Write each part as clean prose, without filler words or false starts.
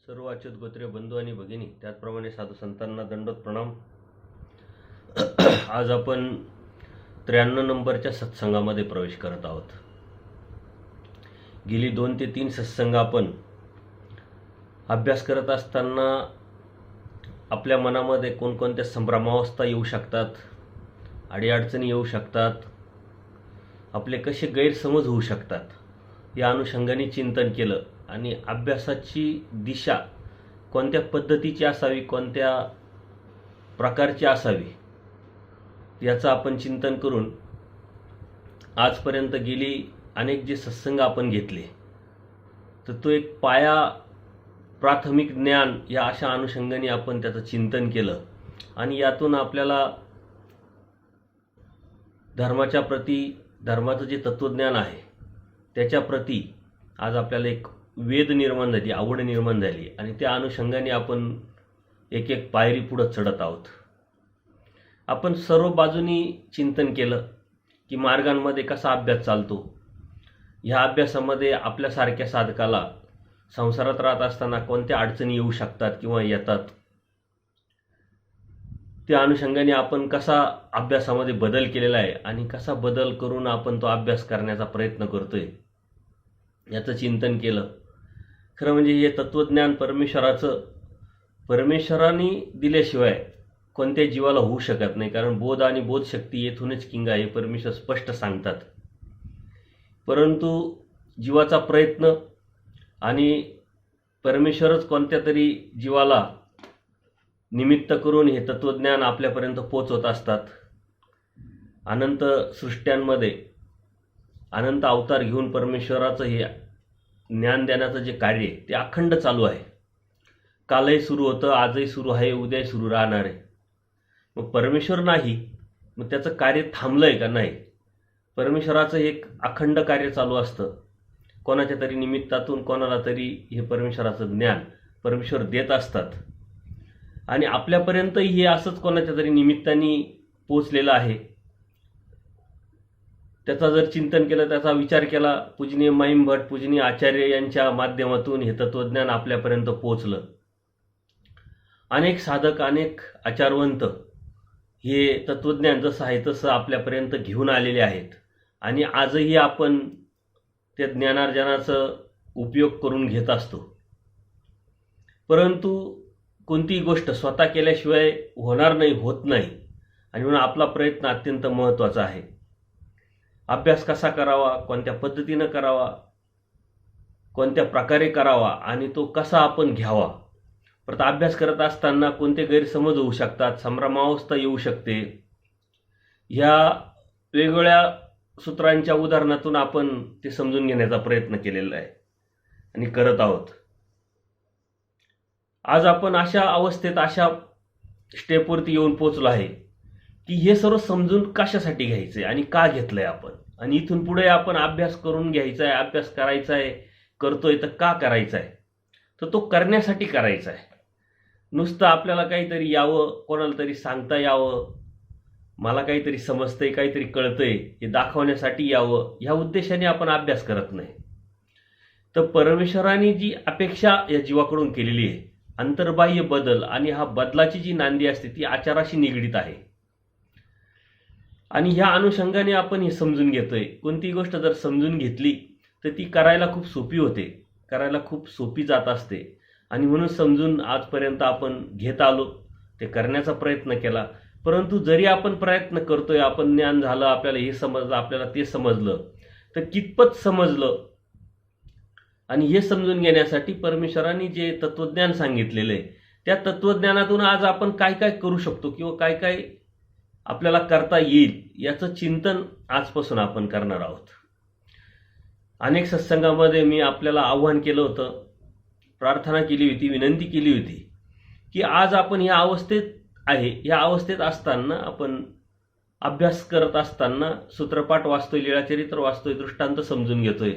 सर्व अच्युत गोत्रे बंधू आणि भगिनी, त्याचप्रमाणे साधू संतांना दंडोत प्रणाम. आज आपण 93 नंबरच्या सत्संगामध्ये प्रवेश करत आहोत. गेली 2 ते 3 सत्संग आपण अभ्यास करत असताना आपल्या मनामध्ये कोणकोणत्या संभ्रमावस्था येऊ शकतात, अडीअडचणी येऊ शकतात, आपले कसे गैरसमज होऊ शकतात या अनुषंगाने चिंतन केलं आणि अभ्यासाची दिशा कोणत्या पद्धतीची असावी, कोणत्या प्रकारची असावी याचं आपण चिंतन करून आजपर्यंत गेली अनेक जे सत्संग आपण घेतले तर तो एक पाया प्राथमिक ज्ञान या अशा अनुषंगाने आपण त्याचं चिंतन केलं आणि यातून आपल्याला धर्माच्या प्रती, धर्माचं जे तत्वज्ञान आहे त्याच्या प्रती आज आपल्याला एक वेद निर्माण झाली, आवड निर्माण झाली आणि त्या अनुषंगाने आपण एक एक पायरी पुढे चढत आहोत. आपण सर्व बाजूनी चिंतन केलं की मार्गांमध्ये कसा अभ्यास चालतो, ह्या अभ्यासामध्ये आपल्यासारख्या साधकाला संसारात राहत असताना कोणत्या अडचणी येऊ शकतात किंवा येतात, त्या अनुषंगाने आपण कसा अभ्यासामध्ये बदल केलेला आहे आणि कसा बदल करून आपण तो अभ्यास करण्याचा प्रयत्न करतोय याचं चिंतन केलं. खरं म्हणजे हे तत्वज्ञान परमेश्वराने दिल्याशिवाय कोणत्या जीवाला होऊ शकत नाही, कारण बोध आणि बोधशक्ती येथूनच किंग आहे, परमेश्वर स्पष्ट सांगतात. परंतु जीवाचा प्रयत्न आणि परमेश्वरच कोणत्या तरी जीवाला निमित्त करून हे तत्वज्ञान आपल्यापर्यंत पोचवत असतात. अनंत सृष्ट्यांमध्ये अनंत अवतार घेऊन परमेश्वराचं हे ज्ञान देण्याचं जे कार्य आहे ते अखंड चालू आहे. कालही सुरू होतं, आजही सुरू आहे, उद्याही सुरू राहणार आहे. मग परमेश्वर नाही, मग त्याचं कार्य थांबलंय का? नाही. परमेश्वराचं एक अखंड कार्य चालू असतं. कोणाच्या तरी निमित्तातून कोणाला तरी हे परमेश्वराचं ज्ञान परमेश्वर देत असतात आणि आपल्यापर्यंतही हे असंच कोणाच्या तरी निमित्ताने पोचलेलं आहे. त्याचा जर चिंतन केलं, त्याचा विचार केला, पूजनीय माईम भट, पूजनीय आचार्य यांच्या माध्यमातून हे तत्वज्ञान आपल्यापर्यंत पोचलं. अनेक साधक, अनेक आचारवंत हे तत्वज्ञान जसं आहे तसं आपल्यापर्यंत घेऊन आलेले आहेत आणि आजही आपण त्या ज्ञानार्जनाचा उपयोग करून घेत असतो. परंतु कोणतीही गोष्ट स्वतः केल्याशिवाय होणार नाही, होत नाही आणि म्हणून आपला प्रयत्न अत्यंत महत्त्वाचा आहे. अभ्यास कसा करावा, कोणत्या पद्धतीनं करावा, कोणत्या प्रकारे करावा आणि तो कसा आपण घ्यावा. परत अभ्यास करत असताना कोणते गैरसमज होऊ शकतात, संभ्रमावस्था येऊ शकते. ह्या वेगवेगळ्या सूत्रांच्या उदाहरणातून आपण ते समजून घेण्याचा प्रयत्न केलेला आहे आणि करत आहोत. आज आपण अशा अवस्थेत, अशा स्टेपवरती येऊन पोचलो आहे की हे सर्व समजून कशासाठी घ्यायचं आहे आणि का घेतलंय आपण, आणि इथून पुढे आपण अभ्यास करून घ्यायचा आहे, अभ्यास करायचा आहे, करतोय तर का करायचा आहे, तर तो करण्यासाठी करायचा आहे. नुसतं आपल्याला काहीतरी यावं, कोणाला तरी सांगता यावं, मला काहीतरी समजतंय, काहीतरी कळतंय हे दाखवण्यासाठी यावं, ह्या उद्देशाने आपण अभ्यास करत नाही. तर परमेश्वराने जी अपेक्षा या जीवाकडून केलेली आहे, अंतर्बाह्य बदल, आणि हा बदलाची जी नांदी असते ती आचाराशी निगडीत आहे आणि ह्या अनुषंगाने आपण हे समजून घेतोय. कोणती गोष्ट जर समजून घेतली तर ती करायला खूप सोपी होते, करायला खूप सोपी जात असते आणि म्हणून समजून आजपर्यंत आपण घेत आलो, ते करण्याचा प्रयत्न केला. परंतु जरी आपण प्रयत्न करतोय, आपण ज्ञान झालं, आपल्याला हे समजलं, आपल्याला ते समजलं, तर कितपत समजलं आणि हे समजून घेण्यासाठी परमेश्वराने जे तत्वज्ञान सांगितलेलं आहे त्या तत्वज्ञानातून आज आपण काय काय करू शकतो किंवा काय काय आपल्याला करता येईल याचं चिंतन आजपासून आपण करणार आहोत. अनेक सत्संगामध्ये मी आपल्याला आव्हान केलं होतं, प्रार्थना केली होती, विनंती केली होती की आज आपण ह्या अवस्थेत आहे, या अवस्थेत असताना आपण अभ्यास करत असताना सूत्रपाठ वाचतोय, लीळाचरित्र वाचतोय, दृष्टांत समजून घेतोय,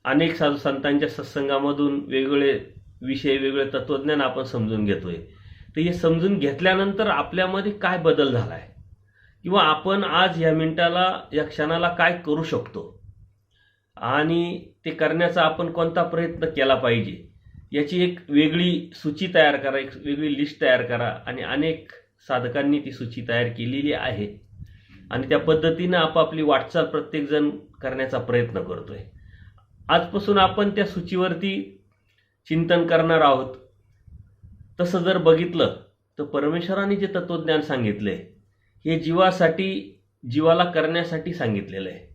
अनेक साधू संतांच्या सत्संगामधून वेगवेगळे विषय, वेगळे तत्वज्ञान आपण समजून घेतोय. तर हे समजून घेतल्यानंतर आपल्यामध्ये काय बदल झालाय किंवा आपण आज या मिनिटाला, या क्षणाला काय करू शकतो आणि ते करण्याचा आपण कोणता प्रयत्न केला पाहिजे याची एक वेगळी सूची तयार करा, एक वेगळी लिस्ट तयार करा. आणि अनेक साधकांनी ती सूची तयार केलेली आहे आणि त्या पद्धतीनं आपापली वाटचाल प्रत्येकजण करण्याचा प्रयत्न करतोय. आजपासून आपण त्या सूचीवरती चिंतन करणार आहोत. तसं जर बघितलं तर परमेश्वराने जे तत्वज्ञान सांगितलंय हे जीवाला करण्यासाठी सांगितलेलं आहे.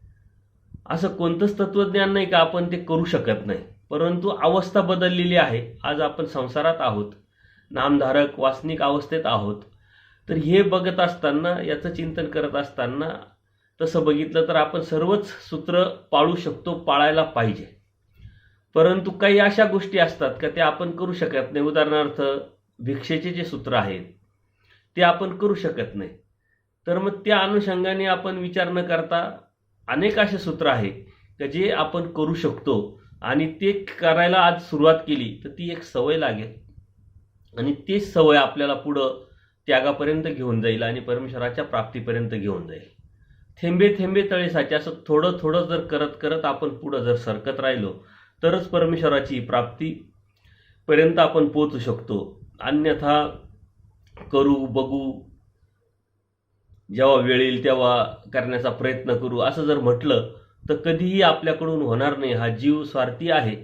असं कोणतंच तत्वज्ञान नाही का आपण ते करू शकत नाही, परंतु अवस्था बदललेली आहे. आज आपण संसारात आहोत, नामधारक वासनिक अवस्थेत आहोत. तर हे बघत असताना, याचं चिंतन करत असताना तसं बघितलं तर आपण सर्वच सूत्र पाळू शकतो, पाळायला पाहिजे. परंतु काही अशा गोष्टी असतात का त्या आपण करू शकत नाही. उदाहरणार्थ भिक्षेचे जे सूत्र आहेत ते आपण करू शकत नाही. तर मग त्या अनुषंगाने आपण विचार न करता अनेक असे सूत्र आहेत का जे आपण करू शकतो आणि ते करायला आज सुरुवात केली तर ती एक सवय लागेल आणि तीच सवय आपल्याला पुढं त्यागापर्यंत घेऊन जाईल आणि परमेश्वराच्या प्राप्तीपर्यंत घेऊन जाईल. थेंबे थेंबे तळे साचे, असं थोडं थोडं जर करत करत आपण पुढं जर सरकत राहिलो तरच परमेश्वराची प्राप्तीपर्यंत आपण पोहोचू शकतो. अन्यथा करू बघू, जेव्हा वेळ येईल तेव्हा करण्याचा प्रयत्न करू असं जर म्हटलं तर कधीही आपल्याकडून होणार नाही. हा जीव स्वार्थी आहे,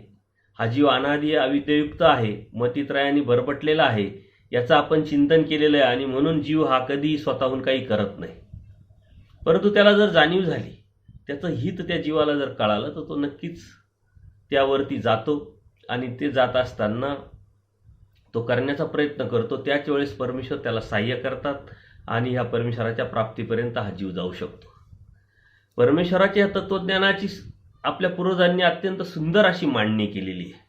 हा जीव अनादी अविद्ययुक्त आहे, मतित्रयाने भरपटलेला आहे, याचं आपण चिंतन केलेलं आहे आणि म्हणून जीव हा कधीही स्वतःहून काही करत नाही. परंतु त्याला जर जाणीव झाली, त्याचं हित त्या जीवाला जर कळालं तर तो नक्कीच त्यावरती जातो आणि ते जात असताना तो करण्याचा प्रयत्न करतो. त्याच वेळेस परमेश्वर त्याला सहाय्य करतात आणि ह्या परमेश्वराच्या प्राप्तीपर्यंत हा जीव जाऊ शकतो. परमेश्वराच्या तत्वज्ञानाची आपल्या पूर्वजांनी अत्यंत सुंदर अशी मांडणी केलेली आहे.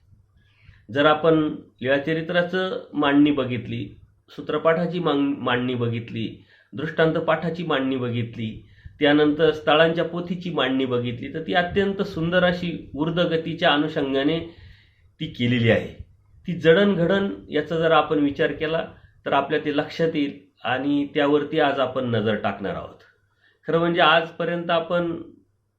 जर आपण लीळाचरित्राचं मांडणी बघितली, सूत्रपाठाची मांडणी बघितली, दृष्टांत पाठाची मांडणी बघितली, त्यानंतर स्थळांच्या पोथीची मांडणी बघितली तर ती अत्यंत सुंदर अशी ऊर्ध्वगतीच्या अनुषंगाने ती केलेली आहे. ती जडणघडण याचा जर आपण विचार केला तर आपल्या ते लक्षात येईल आणि त्यावरती आज आपण नजर टाकणार आहोत. खरं म्हणजे आजपर्यंत आपण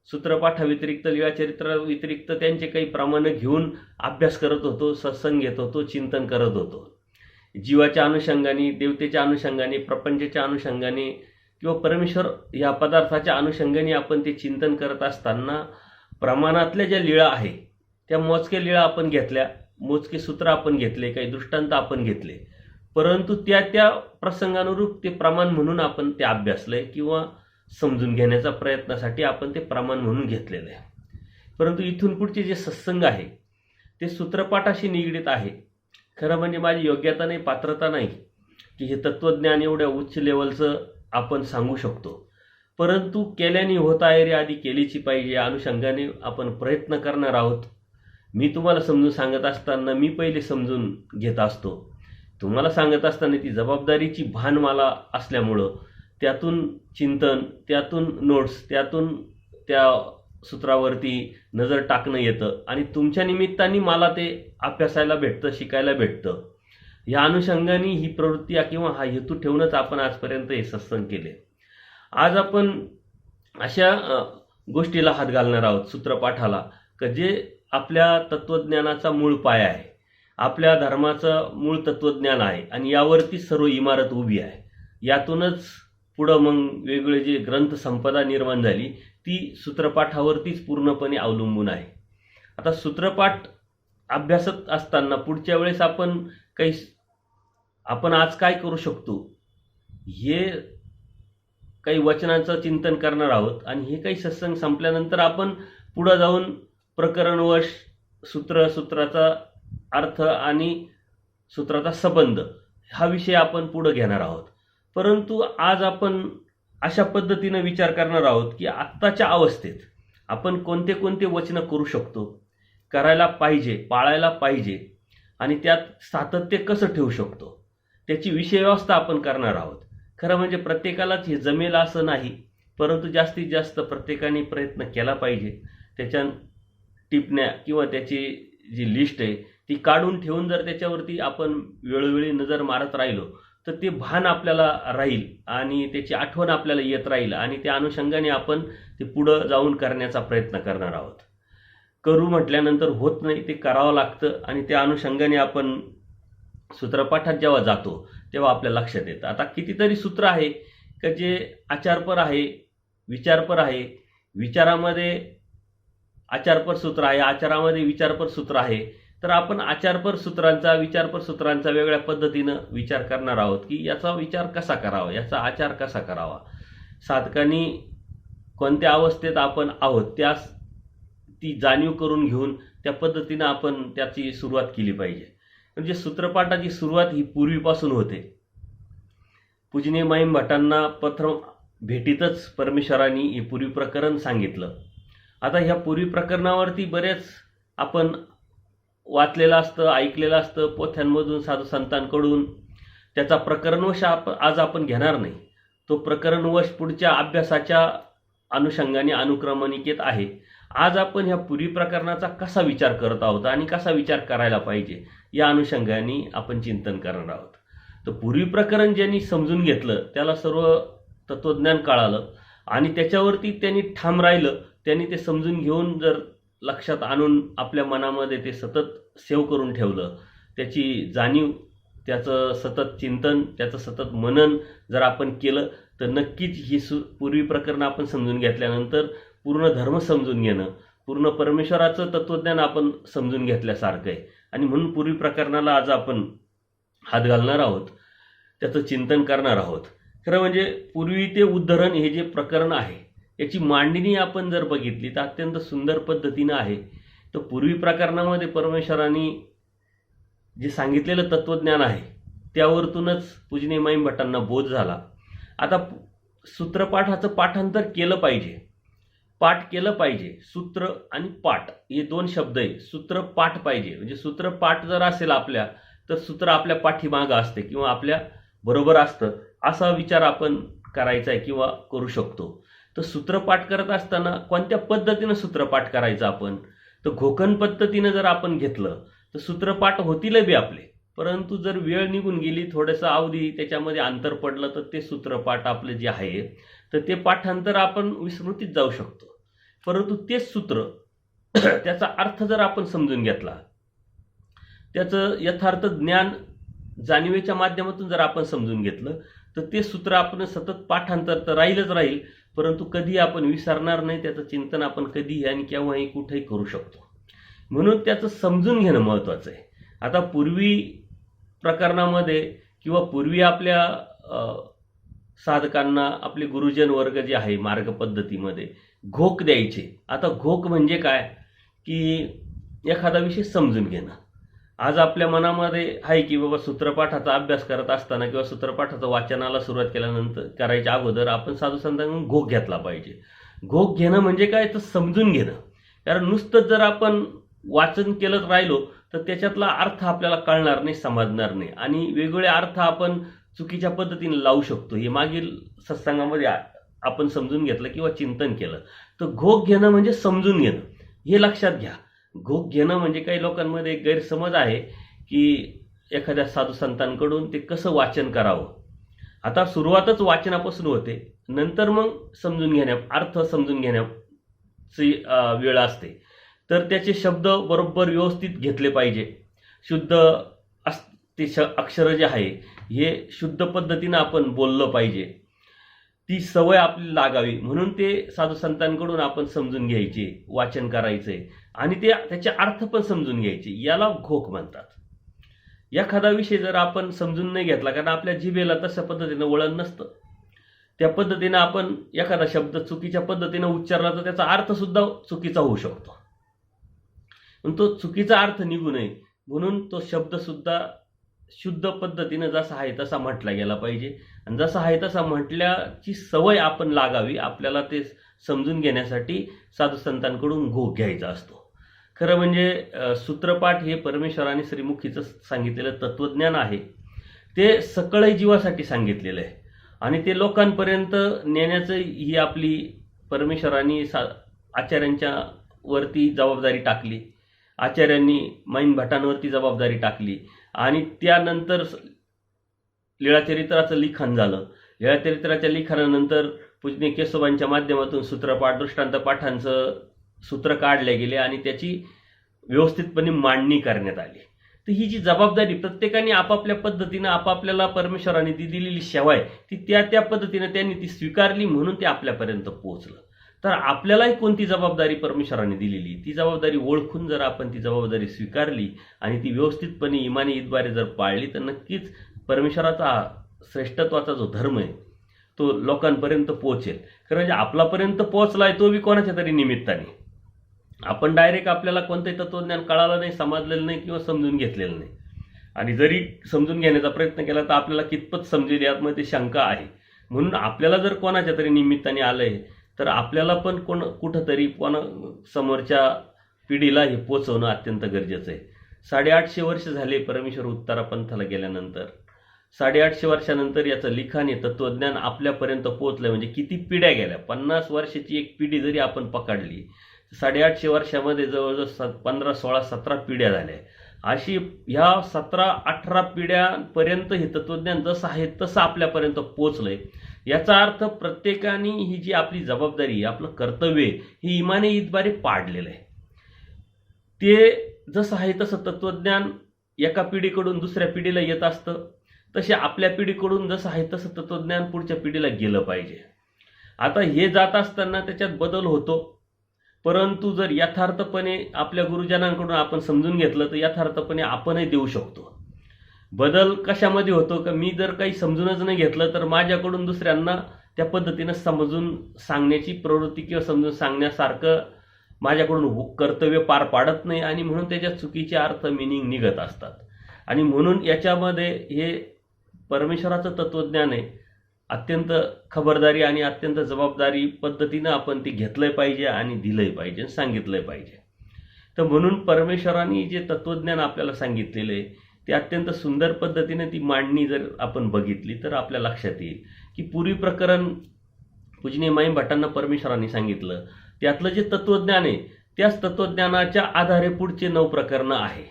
सूत्रपाठाव्यतिरिक्त, लीळाचरित्राव्यतिरिक्त त्यांचे काही प्रमाणं घेऊन अभ्यास करत होतो, सत्संग घेत होतो, चिंतन करत होतो. जीवाच्या अनुषंगाने, देवतेच्या अनुषंगाने, प्रपंचाच्या अनुषंगाने किंवा परमेश्वर या पदार्थाच्या अनुषंगाने आपण ते चिंतन करत असताना प्रमाणातल्या ज्या लीळा आहे त्या मोजक्या लीळा आपण घेतल्या, मोजके सूत्र आपण घेतले, काही दृष्टांत आपण घेतले, परंतु त्या प्रसंगानुरूप ते प्रमाण म्हणून आपण ते अभ्यासलंय किंवा समजून घेण्याचा प्रयत्नासाठी आपण ते प्रमाण म्हणून घेतलेलं आहे. परंतु इथून पुढचे जे सत्संग आहे ते सूत्रपाठाशी निगडीत आहे. खरं म्हणजे माझी योग्यता नाही, पात्रता नाही की हे तत्वज्ञान एवढ्या उच्च लेवलचं आपण सांगू शकतो. परंतु केल्याने होत आहे रे आधी केलीची पाहिजे या अनुषंगाने आपण प्रयत्न करणार आहोत. मी तुम्हाला समजून सांगत असताना मी पहिले समजून घेत असतो. तुम्हाला सांगत असताना ती जबाबदारीची भान मला असल्यामुळं त्यातून चिंतन, त्यातून नोट्स, त्यातून त्या सूत्रावरती नजर टाकणं येतं आणि तुमच्या निमित्ताने मला ते अभ्यासायला भेटतं, शिकायला भेटतं. या अनुषंगाने ही प्रवृत्ती किंवा हा हेतू ठेवूनच आपण आजपर्यंत हे सत्संग केले. आज आपण अशा गोष्टीला हात घालणार आहोत, सूत्रपाठाला, की जे आपल्या तत्वज्ञानाचा मूळ पाया आहे, आपल्या धर्माचं मूळ तत्वज्ञान आहे आणि यावरती सर्व इमारत उभी आहे. यातूनच पुढं मग वेगवेगळे जे ग्रंथ संपदा निर्माण झाली ती सूत्रपाठावरतीच पूर्णपणे अवलंबून आहे. आता सूत्रपाठ अभ्यासत असताना पुढच्या वेळेस आपण आज काय करू शकतो हे काही वचनांचं चिंतन करणार आहोत आणि हे काही सत्संग संपल्यानंतर आपण पुढे जाऊन प्रकरणवश सूत्राचा अर्थ आणि सूत्राचा संबंध हा विषय आपण पुढे घेणार आहोत. परंतु आज आपण अशा पद्धतीने विचार करणार आहोत की आत्ताच्या अवस्थेत आपण कोणते कोणते वचन करू शकतो, करायला पाहिजे, पाळायला पाहिजे आणि त्यात सातत्य कसं ठेवू शकतो त्याची विषय व्यवस्था आपण करणार आहोत. खरं म्हणजे प्रत्येकालाच हे जमेल असं नाही, परंतु जास्तीत जास्त प्रत्येकाने प्रयत्न केला पाहिजे. त्याच्या टिपण्या किंवा त्याची जी लिस्ट आहे ती काढून ठेवून जर त्याच्यावरती आपण वेळोवेळी नजर मारत राहिलो तर ते भान आपल्याला राहील आणि त्याची आठवण आपल्याला येत राहील आणि त्या अनुषंगाने आपण ते पुढं जाऊन करण्याचा प्रयत्न करणार आहोत. करू म्हटल्यानंतर होत नाही, ते करावं लागतं आणि त्या अनुषंगाने आपण सूत्रपाठात जेव्हा जातो तेव्हा आपल्या लक्षात येतं. आता कितीतरी सूत्र आहे का जे आचारपर आहे, विचारपर आहे. विचारामध्ये आचारपर सूत्र आहे, आचारामध्ये विचारपर सूत्र आहे. तर आपण आचारपर सूत्रांचा, विचारपर सूत्रांचा वेगळ्या पद्धतीनं विचार करणार आहोत की याचा विचार कसा करावा, याचा आचार कसा करावा. साधकांनी कोणत्या अवस्थेत आपण आहोत ती जाणीव करून घेऊन त्या पद्धतीनं आपण त्याची सुरुवात केली पाहिजे. म्हणजे सूत्रपाठाची सुरुवात ही पूर्वीपासून होते. पूजनीय माईम भटांना प्रथम भेटीतच परमेश्वरांनी हे पूर्वी प्रकरण सांगितलं. आता ह्या पूर्वी प्रकरणावरती बरेच आपण वाचलेलं असतं, ऐकलेलं असतं पोथ्यांमधून, साधू संतांकडून. त्याचा प्रकरणवश आज आपण घेणार नाही. तो प्रकरणवश पुढच्या अभ्यासाच्या अनुषंगाने अनुक्रमणिकेत आहे. आज आपण ह्या पूर्वी प्रकरणाचा कसा विचार करत आहोत आणि कसा विचार करायला पाहिजे या अनुषंगाने आपण चिंतन करणार आहोत. तर पूर्वी प्रकरण ज्यांनी समजून घेतलं त्याला सर्व तत्वज्ञान कळालं आणि त्याच्यावरती त्यांनी ठाम राहिलं. त्यांनी ते समजून घेऊन जर लक्षात आणून आपल्या मनामध्ये ते सतत सेव्ह करून ठेवलं, त्याची जाणीव, त्याचं सतत चिंतन, त्याचं सतत मनन जर आपण केलं तर नक्कीच ही पूर्वी प्रकरणं आपण समजून घेतल्यानंतर पूर्ण धर्म समजून घेणं, पूर्ण परमेश्वराचं तत्वज्ञान आपण समजून घेतल्यासारखं आहे. आणि म्हणून पूर्वी प्रकरणाला आज आपण हात घालणार आहोत, त्याचं चिंतन करणार आहोत. खरं म्हणजे पूर्वी ते उद्धरण हे जे प्रकरण आहे याची मांडणी आपण जर बघितली तर अत्यंत सुंदर पद्धतीनं आहे. तर पूर्वी प्रकरणामध्ये परमेश्वरांनी जे सांगितलेलं तत्वज्ञान आहे त्यावरतूनच पूजनीय माईम भटांना बोध झाला. आता सूत्रपाठाचं पाठांतर केलं पाहिजे, पाठ केलं पाहिजे. सूत्र आणि पाठ हे दोन शब्द आहे. सूत्र पाठ पाहिजे, म्हणजे सूत्र पाठ जर असेल आपल्या तर सूत्र आपल्या पाठीमागं असते किंवा आपल्या बरोबर असतं असा विचार आपण करायचा आहे किंवा करू शकतो. तर सूत्रपाठ करत असताना कोणत्या पद्धतीनं सूत्रपाठ करायचं आपण, तर घोकन पद्धतीनं जर आपण घेतलं तर सूत्रपाठ होतील बी आपले, परंतु जर वेळ निघून गेली, थोडंसं अवधी त्याच्यामध्ये अंतर पडलं तर ते सूत्रपाठ आपले जे आहे तर ते पाठांतर आपण विस्मृतीत जाऊ शकतो. परंतु तेच सूत्र त्याचा अर्थ जर आपण समजून घेतला, त्याचं यथार्थ ज्ञान जाणीवेच्या माध्यमातून जर आपण समजून घेतलं तर ते सूत्र आपण सतत पाठांतर तर राहीलच राहील, परंतु कधी आपण विसरणार नाही. त्याचं चिंतन आपण कधीही आणि केव्हाही कुठेही करू शकतो. म्हणून त्याचं समजून घेणं महत्त्वाचं आहे. आता पूर्वी प्रकरणामध्ये किंवा पूर्वी आपल्या साधकांना आपले गुरुजन वर्ग जे आहे मार्ग पद्धतीमध्ये घोक द्यायचे. आता घोक म्हणजे काय की एखादा विषय समजून घेणं. आज आपल्या मनामध्ये आहे की बाबा सूत्रपाठाचा अभ्यास करत असताना किंवा सूत्रपाठाचं वाचनाला सुरुवात केल्यानंतर करायच्या अगोदर आपण साधू संतांकडून घोक घेतला पाहिजे. घोक घेणं म्हणजे काय तर समजून घेणं. कारण नुसतं जर आपण वाचन केलंच राहिलो तर त्याच्यातला अर्थ आपल्याला कळणार नाही, समजणार नाही आणि वेगवेगळे अर्थ आपण चुकीच्या पद्धतीने लावू शकतो. हे मागील सत्संगामध्ये आपण समजून घेतलं किंवा चिंतन केलं. तर घोक घेणं म्हणजे समजून घेणं, हे लक्षात घ्या. घोक घेणं म्हणजे काही लोकांमध्ये एक गैरसमज आहे की एखाद्या साधू संतांकडून ते कसं वाचन करावं. आता सुरुवातच वाचनापासून होते, नंतर मग समजून अर्थ समजून घेण्याची वेळ असते. तर त्याचे शब्द बरोबर व्यवस्थित घेतले पाहिजे. शुद्ध ते अक्षर जे आहे हे शुद्ध पद्धतीनं आपण बोललं पाहिजे. ती सवय आपली लागावी म्हणून ते साधू संतांकडून आपण समजून घ्यायचे, वाचन करायचे आणि त्याचे अर्थ पण समजून घ्यायचे. याला घोक म्हणतात. एखादा विषय जर आपण समजून नाही घेतला, कारण आपल्या जिभेला तशा पद्धतीनं वळण नसतं, त्या पद्धतीनं आपण एखादा शब्द चुकीच्या पद्धतीनं उच्चारला तर त्याचा अर्थ सुद्धा चुकीचा होऊ शकतो. पण तो चुकीचा अर्थ निघू नये म्हणून तो शब्द सुद्धा शुद्ध पद्धतीनं जसा आहे तसा म्हटला गेला पाहिजे आणि जसा आहे तसा म्हटल्याची सवय आपण लागावी. आपल्याला ते समजून घेण्यासाठी साधू संतांकडून घोक घ्यायचा असतो. खरं म्हणजे सूत्रपाठ हे परमेश्वराने श्रीमुखीचं सांगितलेलं तत्वज्ञान आहे. ते सकळ जीवासाठी सांगितलेलं आहे आणि ते लोकांपर्यंत नेण्याचं ही आपली परमेश्वराने आचार्यांच्या वरती जबाबदारी टाकली. आचार्यांनी माईम भटांवरती जबाबदारी टाकली आणि त्यानंतर लीळाचरित्राचं लिखाण झालं. लीळाचरित्राच्या लिखाणानंतर पूजनीय केशवांच्या माध्यमातून सूत्रपाठ, दृष्टांत पाठांचं सूत्र काढले गेले आणि त्याची व्यवस्थितपणे मांडणी करण्यात आली. तर ही जी जबाबदारी प्रत्येकाने आपापल्या पद्धतीनं आपापल्याला परमेश्वराने ती दिलेली सेवा आहे ती त्या पद्धतीनं त्यांनी ती स्वीकारली म्हणून ते आपल्यापर्यंत पोहोचलं. तर आपल्यालाही कोणती जबाबदारी परमेश्वराने दिलेली ती जबाबदारी ओळखून जर आपण ती जबाबदारी स्वीकारली आणि ती व्यवस्थितपणे इमानी ईदद्वारे जर पाळली तर नक्कीच परमेश्वराचा श्रेष्ठत्वाचा जो धर्म आहे तो लोकांपर्यंत पोहोचेल. कारण म्हणजे आपल्यापर्यंत पोहोचला आहे तो बी कोणाच्या तरी निमित्ताने. आपण डायरेक्ट आपल्याला कोणतंही तत्वज्ञान कळालं नाही, समजलेलं नाही किंवा समजून घेतलेलं नाही. आणि जरी समजून घेण्याचा प्रयत्न केला तर आपल्याला कितपत समजेल यामध्ये शंका आहे. म्हणून आपल्याला जर कोणाच्या तरी निमित्ताने आलंय तर आपल्याला पण कुठंतरी समोरच्या पिढीला हे पोचवणं अत्यंत गरजेचं आहे. 850 वर्ष झाले परमेश्वर उत्तरापंथाला गेल्यानंतर. 850 वर्षानंतर याचं लिखाण हे तत्वज्ञान आपल्यापर्यंत पोहोचलंय. म्हणजे किती पिढ्या गेल्या. 50 वर्षाची एक पिढी जरी आपण पकडली 850 वर्षामध्ये जवळजवळ 15, 16, 17 पिढ्या झाल्या. अशी ह्या 17-18 पिढ्यांपर्यंत हे तत्वज्ञान जसं आहे तसं आपल्यापर्यंत पोहोचलंय. याचा अर्थ प्रत्येकाने ही जी आपली जबाबदारी आपलं कर्तव्य ही इमानी ईदद्वारे पाडलेलं आहे. ते जसं आहे तसं तत्वज्ञान एका पिढीकडून दुसऱ्या पिढीला येत असतं. तसे आपल्या पिढीकडून जसं आहे तसं तत्वज्ञान पुढच्या पिढीला गेलं पाहिजे. आता हे जात असताना त्याच्यात बदल होतो. परंतु जर यथार्थपणे आपल्या गुरुजनांकडून आपण समजून घेतलं तर यथार्थपणे आपणही देऊ शकतो. बदल कशामध्ये होतो का मी जर काही समजूनच नाही घेतलं तर माझ्याकडून दुसऱ्यांना त्या पद्धतीनं समजून सांगण्याची प्रवृत्ती किंवा समजून सांगण्यासारखं माझ्याकडून कर्तव्य पार पाडत नाही आणि म्हणून त्याच्यात चुकीचे अर्थ मिनिंग निघत असतात. आणि म्हणून याच्यामध्ये हे परमेश्वराचं तत्वज्ञान आहे. अत्यंत खबरदारी आणि अत्यंत जबाबदारी पद्धतीनं आपण ते घेतलंय पाहिजे आणि दिलंय पाहिजे, सांगितलंय पाहिजे. तर म्हणून परमेश्वराने जे तत्वज्ञान आपल्याला सांगितलेलं आहे ते अत्यंत सुंदर पद्धतीने ती मांडणी जर आपण बघितली तर आपल्या लक्षात येईल की पूर्वी प्रकरण पूजनीय माईम भट्टांना परमेश्वराने सांगितलं त्यातलं जे तत्वज्ञान आहे त्याच तत्वज्ञानाच्या आधारे पुढचे 9 प्रकरणं आहे.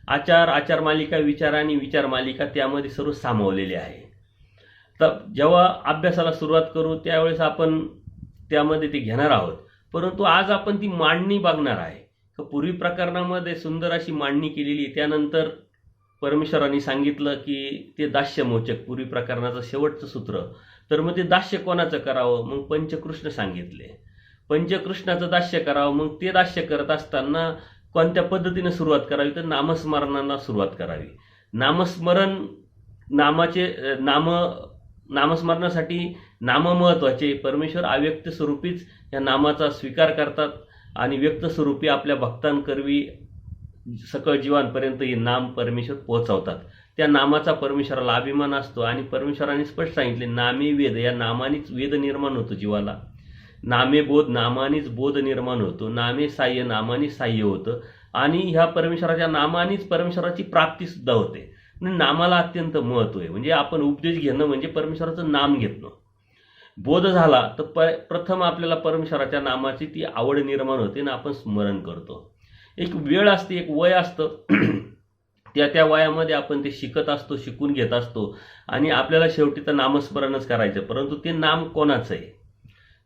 आचार मालिका, विचार आणि विचार मालिका त्यामध्ये सर्व सामावलेले आहे. तर जेव्हा अभ्यासाला सुरुवात करू त्यावेळेस आपण त्यामध्ये ते घेणार आहोत. परंतु आज आपण ती मांडणी बघणार आहे. पूर्वी प्रकरणामध्ये सुंदर अशी मांडणी केलेली. त्यानंतर परमेश्वरांनी सांगितलं की ते दास्यमोचक पूर्वी प्रकरणाचं शेवटचं सूत्र. तर मग ते दास्य कोणाचं करावं. मग पंचकृष्ण सांगितले. पंचकृष्णाचं दास्य करावं. मग ते दास्य करत असताना कोणत्या पद्धतीने सुरुवात करावी तर नामस्मरणाला सुरुवात करावी. नामस्मरणासाठी नाम महत्वाचे. परमेश्वर अव्यक्त स्वरूपीच या नामाचा स्वीकार करतात आणि व्यक्त स्वरूपी आपल्या भक्तांकरवी सकळ जीवांपर्यंत हे नाम परमेश्वर पोहोचवतात. त्या नामाचा परमेश्वराला अभिमान असतो आणि परमेश्वराने स्पष्ट सांगितले नामे वेद. या नामानेच वेद निर्माण होतो जीवाला. नामे बोध, नामानेच बोध निर्माण होतो. नामे साह्य, नामाने साह्य होतं आणि ह्या परमेश्वराच्या नामानेच परमेश्वराची प्राप्ती सुद्धा होते. नामाला अत्यंत महत्व आहे. म्हणजे आपण उपदेश घेणं म्हणजे परमेश्वराचं नाम घेणं. बोध झाला तर प्रथम आपल्याला परमेश्वराच्या नामाची ती आवड निर्माण होते आणि आपण स्मरण करतो. एक वेळ असते, एक वय असतं. त्या वयामध्ये आपण ते शिकत असतो, शिकून घेत असतो आणि आपल्याला शेवटी तर नामस्मरणच करायचं. परंतु ते नाम कोणाचं आहे,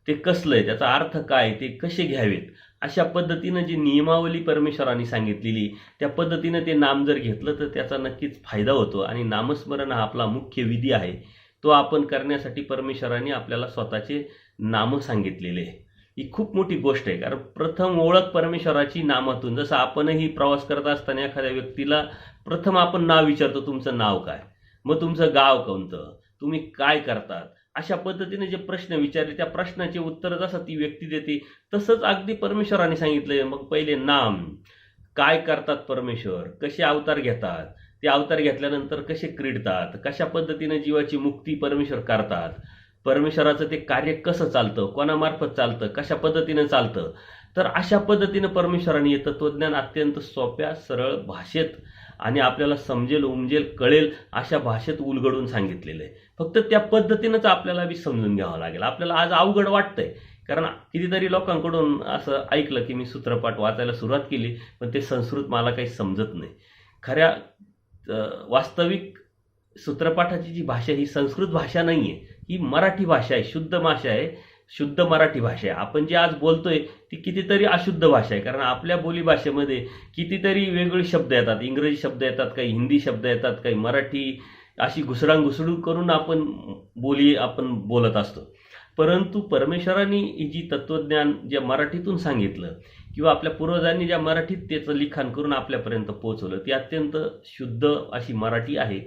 ते कसलं आहे, त्याचा अर्थ काय, ते कसे घ्यावेत, अशा पद्धतीनं जी नियमावली परमेश्वरांनी सांगितलेली त्या पद्धतीनं ते नाम जर घेतलं तर त्याचा नक्कीच फायदा होतो. आणि नामस्मरण हा आपला मुख्य विधी आहे. तो आपण करण्यासाठी परमेश्वरांनी आपल्याला स्वतःचे नाम सांगितलेले आहे. ही खूप मोठी गोष्ट आहे. कारण प्रथम ओळख परमेश्वराची नामातून. जसं आपणही प्रवास करत असताना एखाद्या व्यक्तीला प्रथम आपण नाव विचारतो, तुमचं नाव काय, मग तुमचं गाव कोणतं, तुम्ही काय करतात, अशा पद्धतीने जे प्रश्न विचारले त्या प्रश्नाचे उत्तर जसं ती व्यक्ती देते तसंच अगदी परमेश्वराने सांगितलंय. मग पहिले नाम, काय करतात परमेश्वर, कसे अवतार घेतात, ते अवतार घेतल्यानंतर कसे क्रीडतात, कशा पद्धतीने जीवाची मुक्ती परमेश्वर करतात, परमेश्वराचं ते कार्य कसं चालतं, कोणामार्फत चालतं, कशा पद्धतीने चालतं. तर अशा पद्धतीने परमेश्वराने हे तत्वज्ञान अत्यंत सोप्या सरळ भाषेत आणि आपल्याला समजेल, उमजेल, कळेल अशा भाषेत उलगडून सांगितलेलं आहे. फक्त त्या पद्धतीनंच आपल्याला बी समजून घ्यावं लागेल. आपल्याला आज अवघड वाटतंय कारण कितीतरी लोकांकडून असं ऐकलं की मी सूत्रपाठ वाचायला सुरुवात केली पण ते संस्कृत मला काही समजत नाही. खऱ्या वास्तविक सूत्रपाठाची जी भाषा ही संस्कृत भाषा नाही आहे, ही मराठी भाषा आहे, शुद्ध भाषा आहे. शुद्ध मराठी भाषा आहे. आपण जे आज बोलतोय ती कितीतरी अशुद्ध भाषा आहे, कारण आपल्या बोलीभाषेमध्ये कितीतरी वेगवेगळे शब्द येतात, इंग्रजी शब्द येतात, काही हिंदी शब्द येतात, काही मराठी, अशी घुसडांघुसडून करून आपण बोलत असतो. परंतु परमेश्वरांनी ही जी तत्वज्ञान ज्या मराठीतून सांगितलं किंवा आपल्या पूर्वजांनी ज्या मराठीत त्याचं लिखाण करून आपल्यापर्यंत पोहोचवलं, ती अत्यंत शुद्ध अशी मराठी आहे.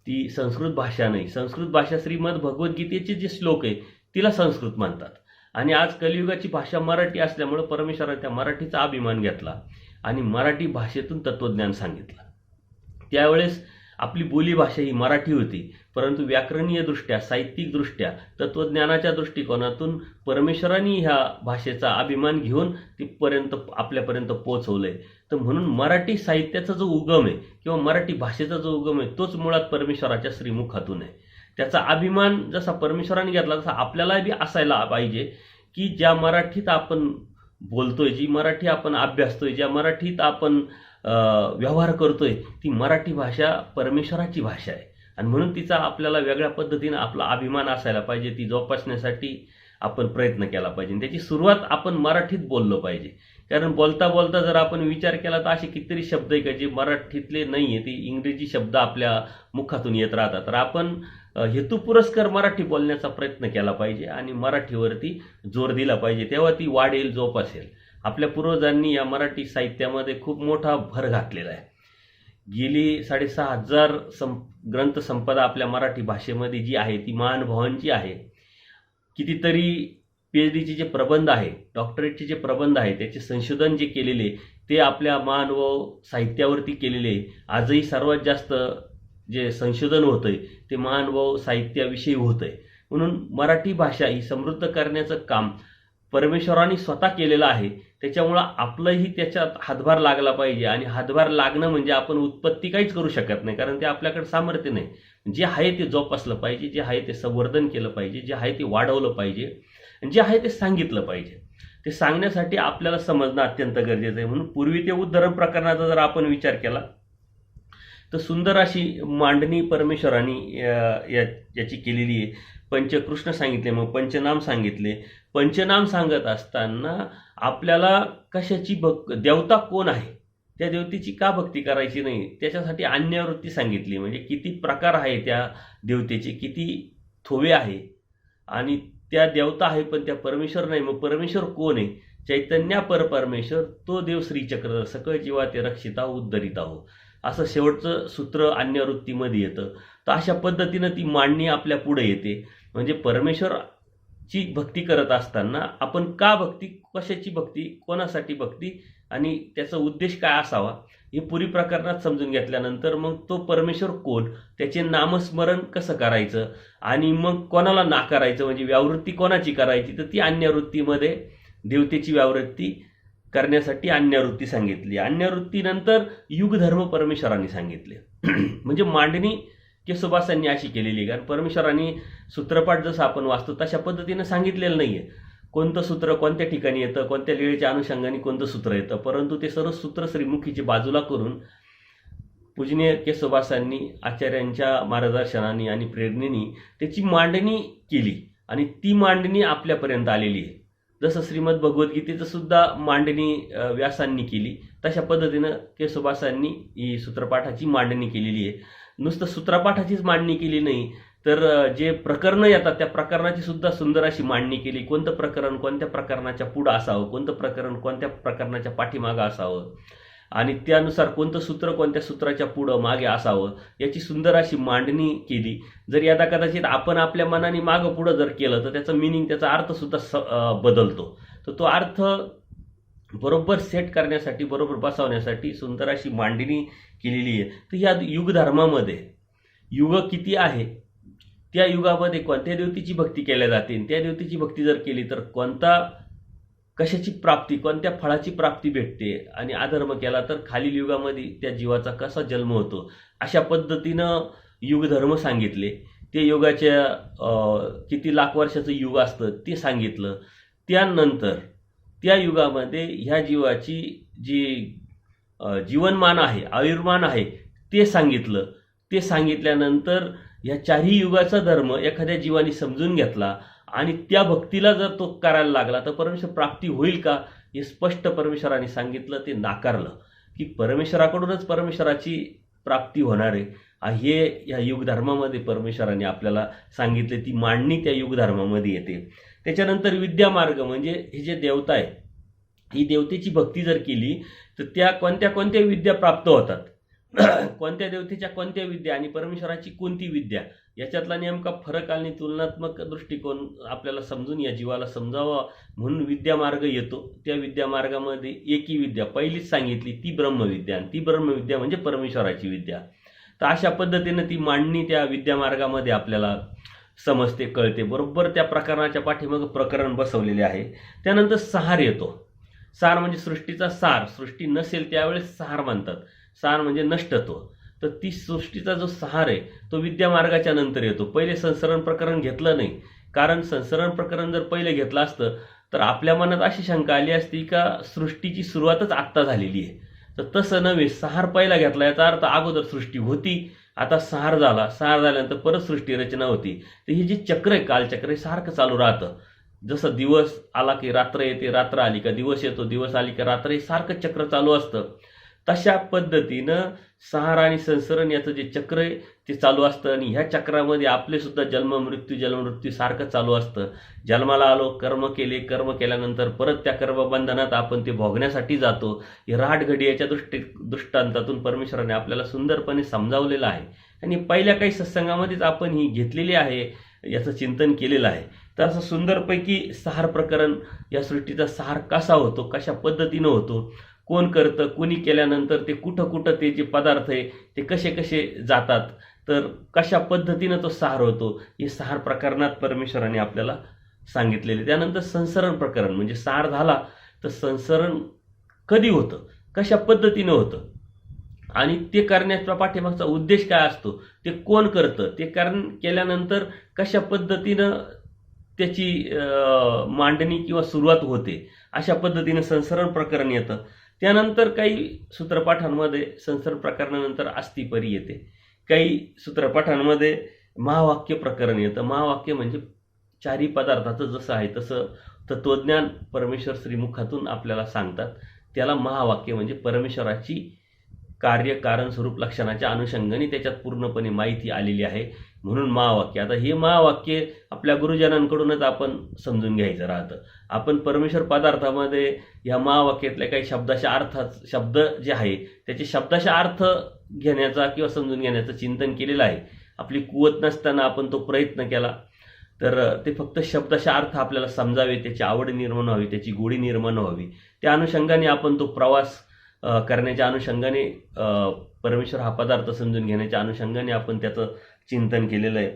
ती संस्कृत भाषा नाही. संस्कृत भाषा श्रीमद भगवद्गीतेचे जे श्लोक आहे तिला संस्कृत म्हणतात. आणि आज कलियुगाची भाषा मराठी असल्यामुळे परमेश्वराने त्या मराठीचा अभिमान घेतला आणि मराठी भाषेतून तत्वज्ञान सांगितलं. त्यावेळेस आपली बोलीभाषा ही मराठी होती, परंतु व्याकरणीयदृष्ट्या, साहित्यिकदृष्ट्या, तत्वज्ञानाच्या दृष्टिकोनातून परमेश्वरांनी ह्या भाषेचा अभिमान घेऊन तीपर्यंत आपल्यापर्यंत पोहोचवलंय. तर म्हणून मराठी साहित्याचा जो उगम आहे किंवा मराठी भाषेचा जो उगम आहे तोच मुळात परमेश्वराच्या श्रीमुखातून आहे. त्याचा अभिमान जसा परमेश्वराने घेतला तसा आपल्याला बी असायला पाहिजे की ज्या मराठीत आपण बोलतोय, जी मराठी आपण अभ्यासतोय, ज्या मराठीत आपण व्यवहार करतोय, ती मराठी भाषा परमेश्वराची भाषा आहे. आणि म्हणून तिचा आपल्याला वेगळ्या पद्धतीनं आपला अभिमान असायला पाहिजे. ती जोपासण्यासाठी आपण प्रयत्न केला पाहिजे. त्याची सुरुवात आपण मराठीत बोललो पाहिजे. कारण बोलता बोलता जर आपण विचार केला तर असे कितीतरी शब्द आहे का जे मराठीतले नाही आहे, ते इंग्रजी शब्द आपल्या मुखातून येत राहतात. तर आपण हेतुपुरस्कर मराठी बोलण्याचा प्रयत्न केला पाहिजे आणि मराठीवरती जोर दिला पाहिजे. तेव्हा ती वाढेल, जोपासेल. आपल्या पूर्वजांनी या मराठी साहित्यामध्ये खूप मोठा भर घातलेला आहे. गेली 6,500 ग्रंथसंपदा आपल्या मराठी भाषेमध्ये जी आहे ती महानुभावांची आहे. कितीतरी PhDचे जे प्रबंध आहे, डॉक्टरेटचे जे प्रबंध आहे, त्याचे संशोधन जे केलेले ते आपल्या महानुभाव साहित्यावरती केलेले. आजही सर्वात जास्त जे संशोधन होतंय ते महानुभाव साहित्याविषयी होतंय. म्हणून मराठी भाषा ही समृद्ध करण्याचं काम परमेश्वरांनी स्वतः केलेलं आहे. त्याच्यामुळं आपलंही त्याच्यात हातभार लागला पाहिजे. आणि हातभार लागणं म्हणजे आपण उत्पत्ती काहीच करू शकत नाही, कारण ते आपल्याकडे सामर्थ्य नाही. जे आहे ते जोपासलं पाहिजे, जे आहे ते संवर्धन केलं पाहिजे, जे आहे ते वाढवलं पाहिजे, जे आहे ते सांगितलं पाहिजे. ते सांगण्यासाठी आपल्याला समजणं अत्यंत गरजेचं आहे. म्हणून पूर्वी ते उद्धरण प्रकरणाचा जर आपण विचार केला तर सुंदर अशी मांडणी परमेश्वरांनी याची केलेली आहे. पंचकृष्ण सांगितले, मग पंचनाम सांगितले. पंचनाम सांगत असताना आपल्याला कशाची देवता कोण आहे, त्या देवतेची का भक्ती करायची नाही, त्याच्यासाठी अन्यवृत्ती सांगितली. म्हणजे किती प्रकार आहे त्या देवतेचे, किती थोवे आहे. आणि त्या देवता आहे पण त्या परमेश्वर नाही. मग परमेश्वर कोण आहे? चैतन्या परमेश्वर, तो देव श्रीचक्र सकळ जीवा ते रक्षिता उद्धरिता हो, असं शेवटचं सूत्र अन्यवृत्तीमध्ये येतं. तर अशा पद्धतीनं ती मांडणी आपल्या पुढे येते. म्हणजे परमेश्वरची भक्ती करत असताना आपण का भक्ती, कशाची भक्ती, कोणासाठी भक्ती आणि त्याचा उद्देश काय असावा हे पुरी प्रकरणात समजून घेतल्यानंतर मग तो परमेश्वर कोण, त्याचे नामस्मरण कसं करायचं आणि मग कोणाला नाकारायचं, म्हणजे व्यावृत्ती कोणाची करायची, तर ती अन्यवृत्तीमध्ये देवतेची व्यावृत्ती करण्यासाठी अन्यवृत्ती सांगितली. अन्यवृत्तीनंतर युगधर्म परमेश्वरांनी सांगितले. म्हणजे मांडणी केशवदासांनी अशी केलेली, कारण परमेश्वरांनी सूत्रपाठ जसं आपण वाचतो तशा पद्धतीनं सांगितलेलं नाहीये. कोणतं सूत्र कोणत्या ठिकाणी येतं, कोणत्या लीळेच्या अनुषंगाने कोणतं सूत्र येतं, परंतु ते सर्व सूत्र श्रीमुखीची बाजूला करून पूजनीय केशवदासांनी आचार्यांच्या मार्गदर्शनाने आणि प्रेरणेने त्याची मांडणी केली आणि ती मांडणी आपल्यापर्यंत आलेली आहे. जसं श्रीमद भगवद्गीतेचं सुद्धा मांडणी व्यासांनी केली, तशा पद्धतीनं केशवदासांनी ही सूत्रपाठाची मांडणी केलेली आहे. नुसतं सूत्रपाठाचीच मांडणी केली नाही, तर जे प्रकरणं येतात त्या प्रकरणाची सुद्धा सुंदर अशी मांडणी केली. कोणतं प्रकरण कोणत्या प्रकरणाच्या पुढं असावं, कोणतं प्रकरण कोणत्या प्रकरणाच्या पाठीमागं असावं आणि त्यानुसार कोणतं सूत्र कोणत्या सूत्राच्या पुढं मागे असावं याची सुंदर अशी मांडणी केली. जर यदा कदाचित आपण आपल्या मनाने मागं पुढं जर केलं तर त्याचं मिनिंग, त्याचा अर्थसुद्धा बदलतो. तर तो अर्थ बरोबर सेट करण्यासाठी, बरोबर बसवण्यासाठी सुंदर अशी मांडणी केलेली आहे. तर ह्या युगधर्मामध्ये युग किती आहे, त्या युगामध्ये कोणत्या देवतेची भक्ती केल्या जाते, त्या देवतेची भक्ती जर केली तर कोणता कशाची प्राप्ती, कोणत्या फळाची प्राप्ती भेटते, आणि अधर्म केला तर खालील युगामध्ये त्या जीवाचा कसा जन्म होतो, अशा पद्धतीनं युगधर्म सांगितले. ते युगाच्या किती लाख वर्षाचं युग असतं ते सांगितलं. त्यानंतर त्या युगामध्ये ह्या जीवाची जी जीवनमान आहे, आयुर्मान आहे ते सांगितलं. ते सांगितल्यानंतर या चारही युगाचा धर्म एखाद्या जीवाने समजून घेतला आणि त्या भक्तीला जर तो करायला लागला तर परमेश्वर प्राप्ती होईल का, हे स्पष्ट परमेश्वराने सांगितलं. ते नाकारलं की परमेश्वराकडूनच परमेश्वराची प्राप्ती होणार आहे. हे या युगधर्मामध्ये परमेश्वराने आपल्याला सांगितले. ती मांडणी त्या युगधर्मामध्ये येते. त्याच्यानंतर विद्यामार्ग म्हणजे हे जे देवता आहे, ही देवतेची भक्ती जर केली तर त्या कोणत्या कोणत्या विद्या प्राप्त होतात, कोणत्या देवतेच्या कोणत्या विद्या आणि परमेश्वराची कोणती विद्या, याच्यातला नेमका फरक आणि तुलनात्मक दृष्टिकोन आपल्याला समजून या जीवाला समजावा म्हणून विद्यामार्ग येतो. त्या विद्यामार्गामध्ये एकी विद्या पहिलीच सांगितली ती ब्रह्मविद्या, आणि ती ब्रह्मविद्या म्हणजे परमेश्वराची विद्या. तर अशा पद्धतीनं ती मांडणी त्या विद्यामार्गामध्ये आपल्याला समजते, कळते. बरोबर त्या प्रकरणाच्या पाठीमागे प्रकरण बसवलेले आहे. त्यानंतर सार येतो. सार म्हणजे सृष्टीचा सार. सृष्टी नसेल त्यावेळेस सार म्हणतात. सार म्हणजे नष्टत्व. तर ती सृष्टीचा जो सार आहे तो विद्यामार्गाच्या नंतर येतो. पहिले संसरण प्रकरण घेतलं नाही, कारण संसरण प्रकरण जर पहिले घेतलं असतं तर आपल्या मनात अशी शंका आली असती का सृष्टीची सुरुवातच आत्ता झालेली आहे. तर तसं नव्हे, सहार पहिला घेतला. याचा अर्थ अगोदर सृष्टी होती, आता सहार झाला. सहार झाल्यानंतर परत सृष्टी रचना होती. तर हे जे चक्र आहे, कालचक्र हे सारखं चालू राहतं. जसं दिवस आला की रात्र येते, रात्र आली का दिवस येतो, दिवस आली का रात्र, हे सारखं चक्र चालू असतं. तशा पद्धतीनं सहार आणि संसरण याचं जे चक्र आहे ते चालू असतं. आणि ह्या चक्रामध्ये आपले सुद्धा जन्ममृत्यू सारखं चालू असतं. जन्माला आलो, कर्म केले, कर्म केल्यानंतर परत त्या कर्मबंधनात आपण ते भोगण्यासाठी जातो. हे राटघडी याच्या दृष्टांतातून परमेश्वराने आपल्याला सुंदरपणे समजावलेलं आहे. आणि पहिल्या काही सत्संगामध्येच आपण ही घेतलेली आहे, याचं चिंतन केलेलं आहे. तर असं सुंदरपैकी सहार प्रकरण, या सृष्टीचा सहार कसा होतो, कशा पद्धतीनं होतो, कोण करतं, कोणी केल्यानंतर ते कुठं कुठं ते जे पदार्थ आहे ते कसे कसे जातात, तर कशा पद्धतीनं तो सहार होतो, हे सहार प्रकरणात परमेश्वराने आपल्याला सांगितलेले. त्यानंतर संसरण प्रकरण म्हणजे सहार झाला तर संसरण कधी होतं, कशा पद्धतीनं होतं आणि ते करण्याच्या पाठीमागचा उद्देश काय असतो, ते कोण करतं, ते केल्यानंतर कशा पद्धतीनं त्याची मांडणी किंवा सुरुवात होते, अशा पद्धतीनं संसरण प्रकरण येतं. त्यानंतर काही सूत्रपाठांमध्ये संसरण प्रकरणानंतर अस्थिपरी येते. काही सूत्रपाठांमध्ये महावाक्य प्रकरण येतं. महावाक्य म्हणजे चारी पदार्थाचं जसं आहे तसं तत्वज्ञान परमेश्वर श्रीमुखातून आपल्याला सांगतात. त्याला महावाक्य म्हणजे परमेश्वराची कार्य कारण स्वरूप लक्षणाच्या अनुषंगाने त्याच्यात पूर्णपणे माहिती आलेली आहे, म्हणून महावाक्य. आता हे महावाक्य आपल्या गुरुजनांकडूनच आपण समजून घ्यायचं राहतं. आपण परमेश्वर पदार्थामध्ये या महावाक्यातल्या काही शब्द जे आहे त्याचे शब्दाशा अर्थ घेण्याचा किंवा समजून घेण्याचं चिंतन केलेलं आहे. आपली कुवत नसताना आपण तो प्रयत्न केला तर ते फक्त शब्दाशा अर्थ आपल्याला समजावे, त्याची आवड निर्माण व्हावी, त्याची गोडी निर्माण व्हावी. त्या अनुषंगाने आपण तो प्रवास करण्याच्या अनुषंगाने, परमेश्वर हा पदार्थ समजून घेण्याच्या अनुषंगाने आपण त्याचं चिंतन केलेलं आहे.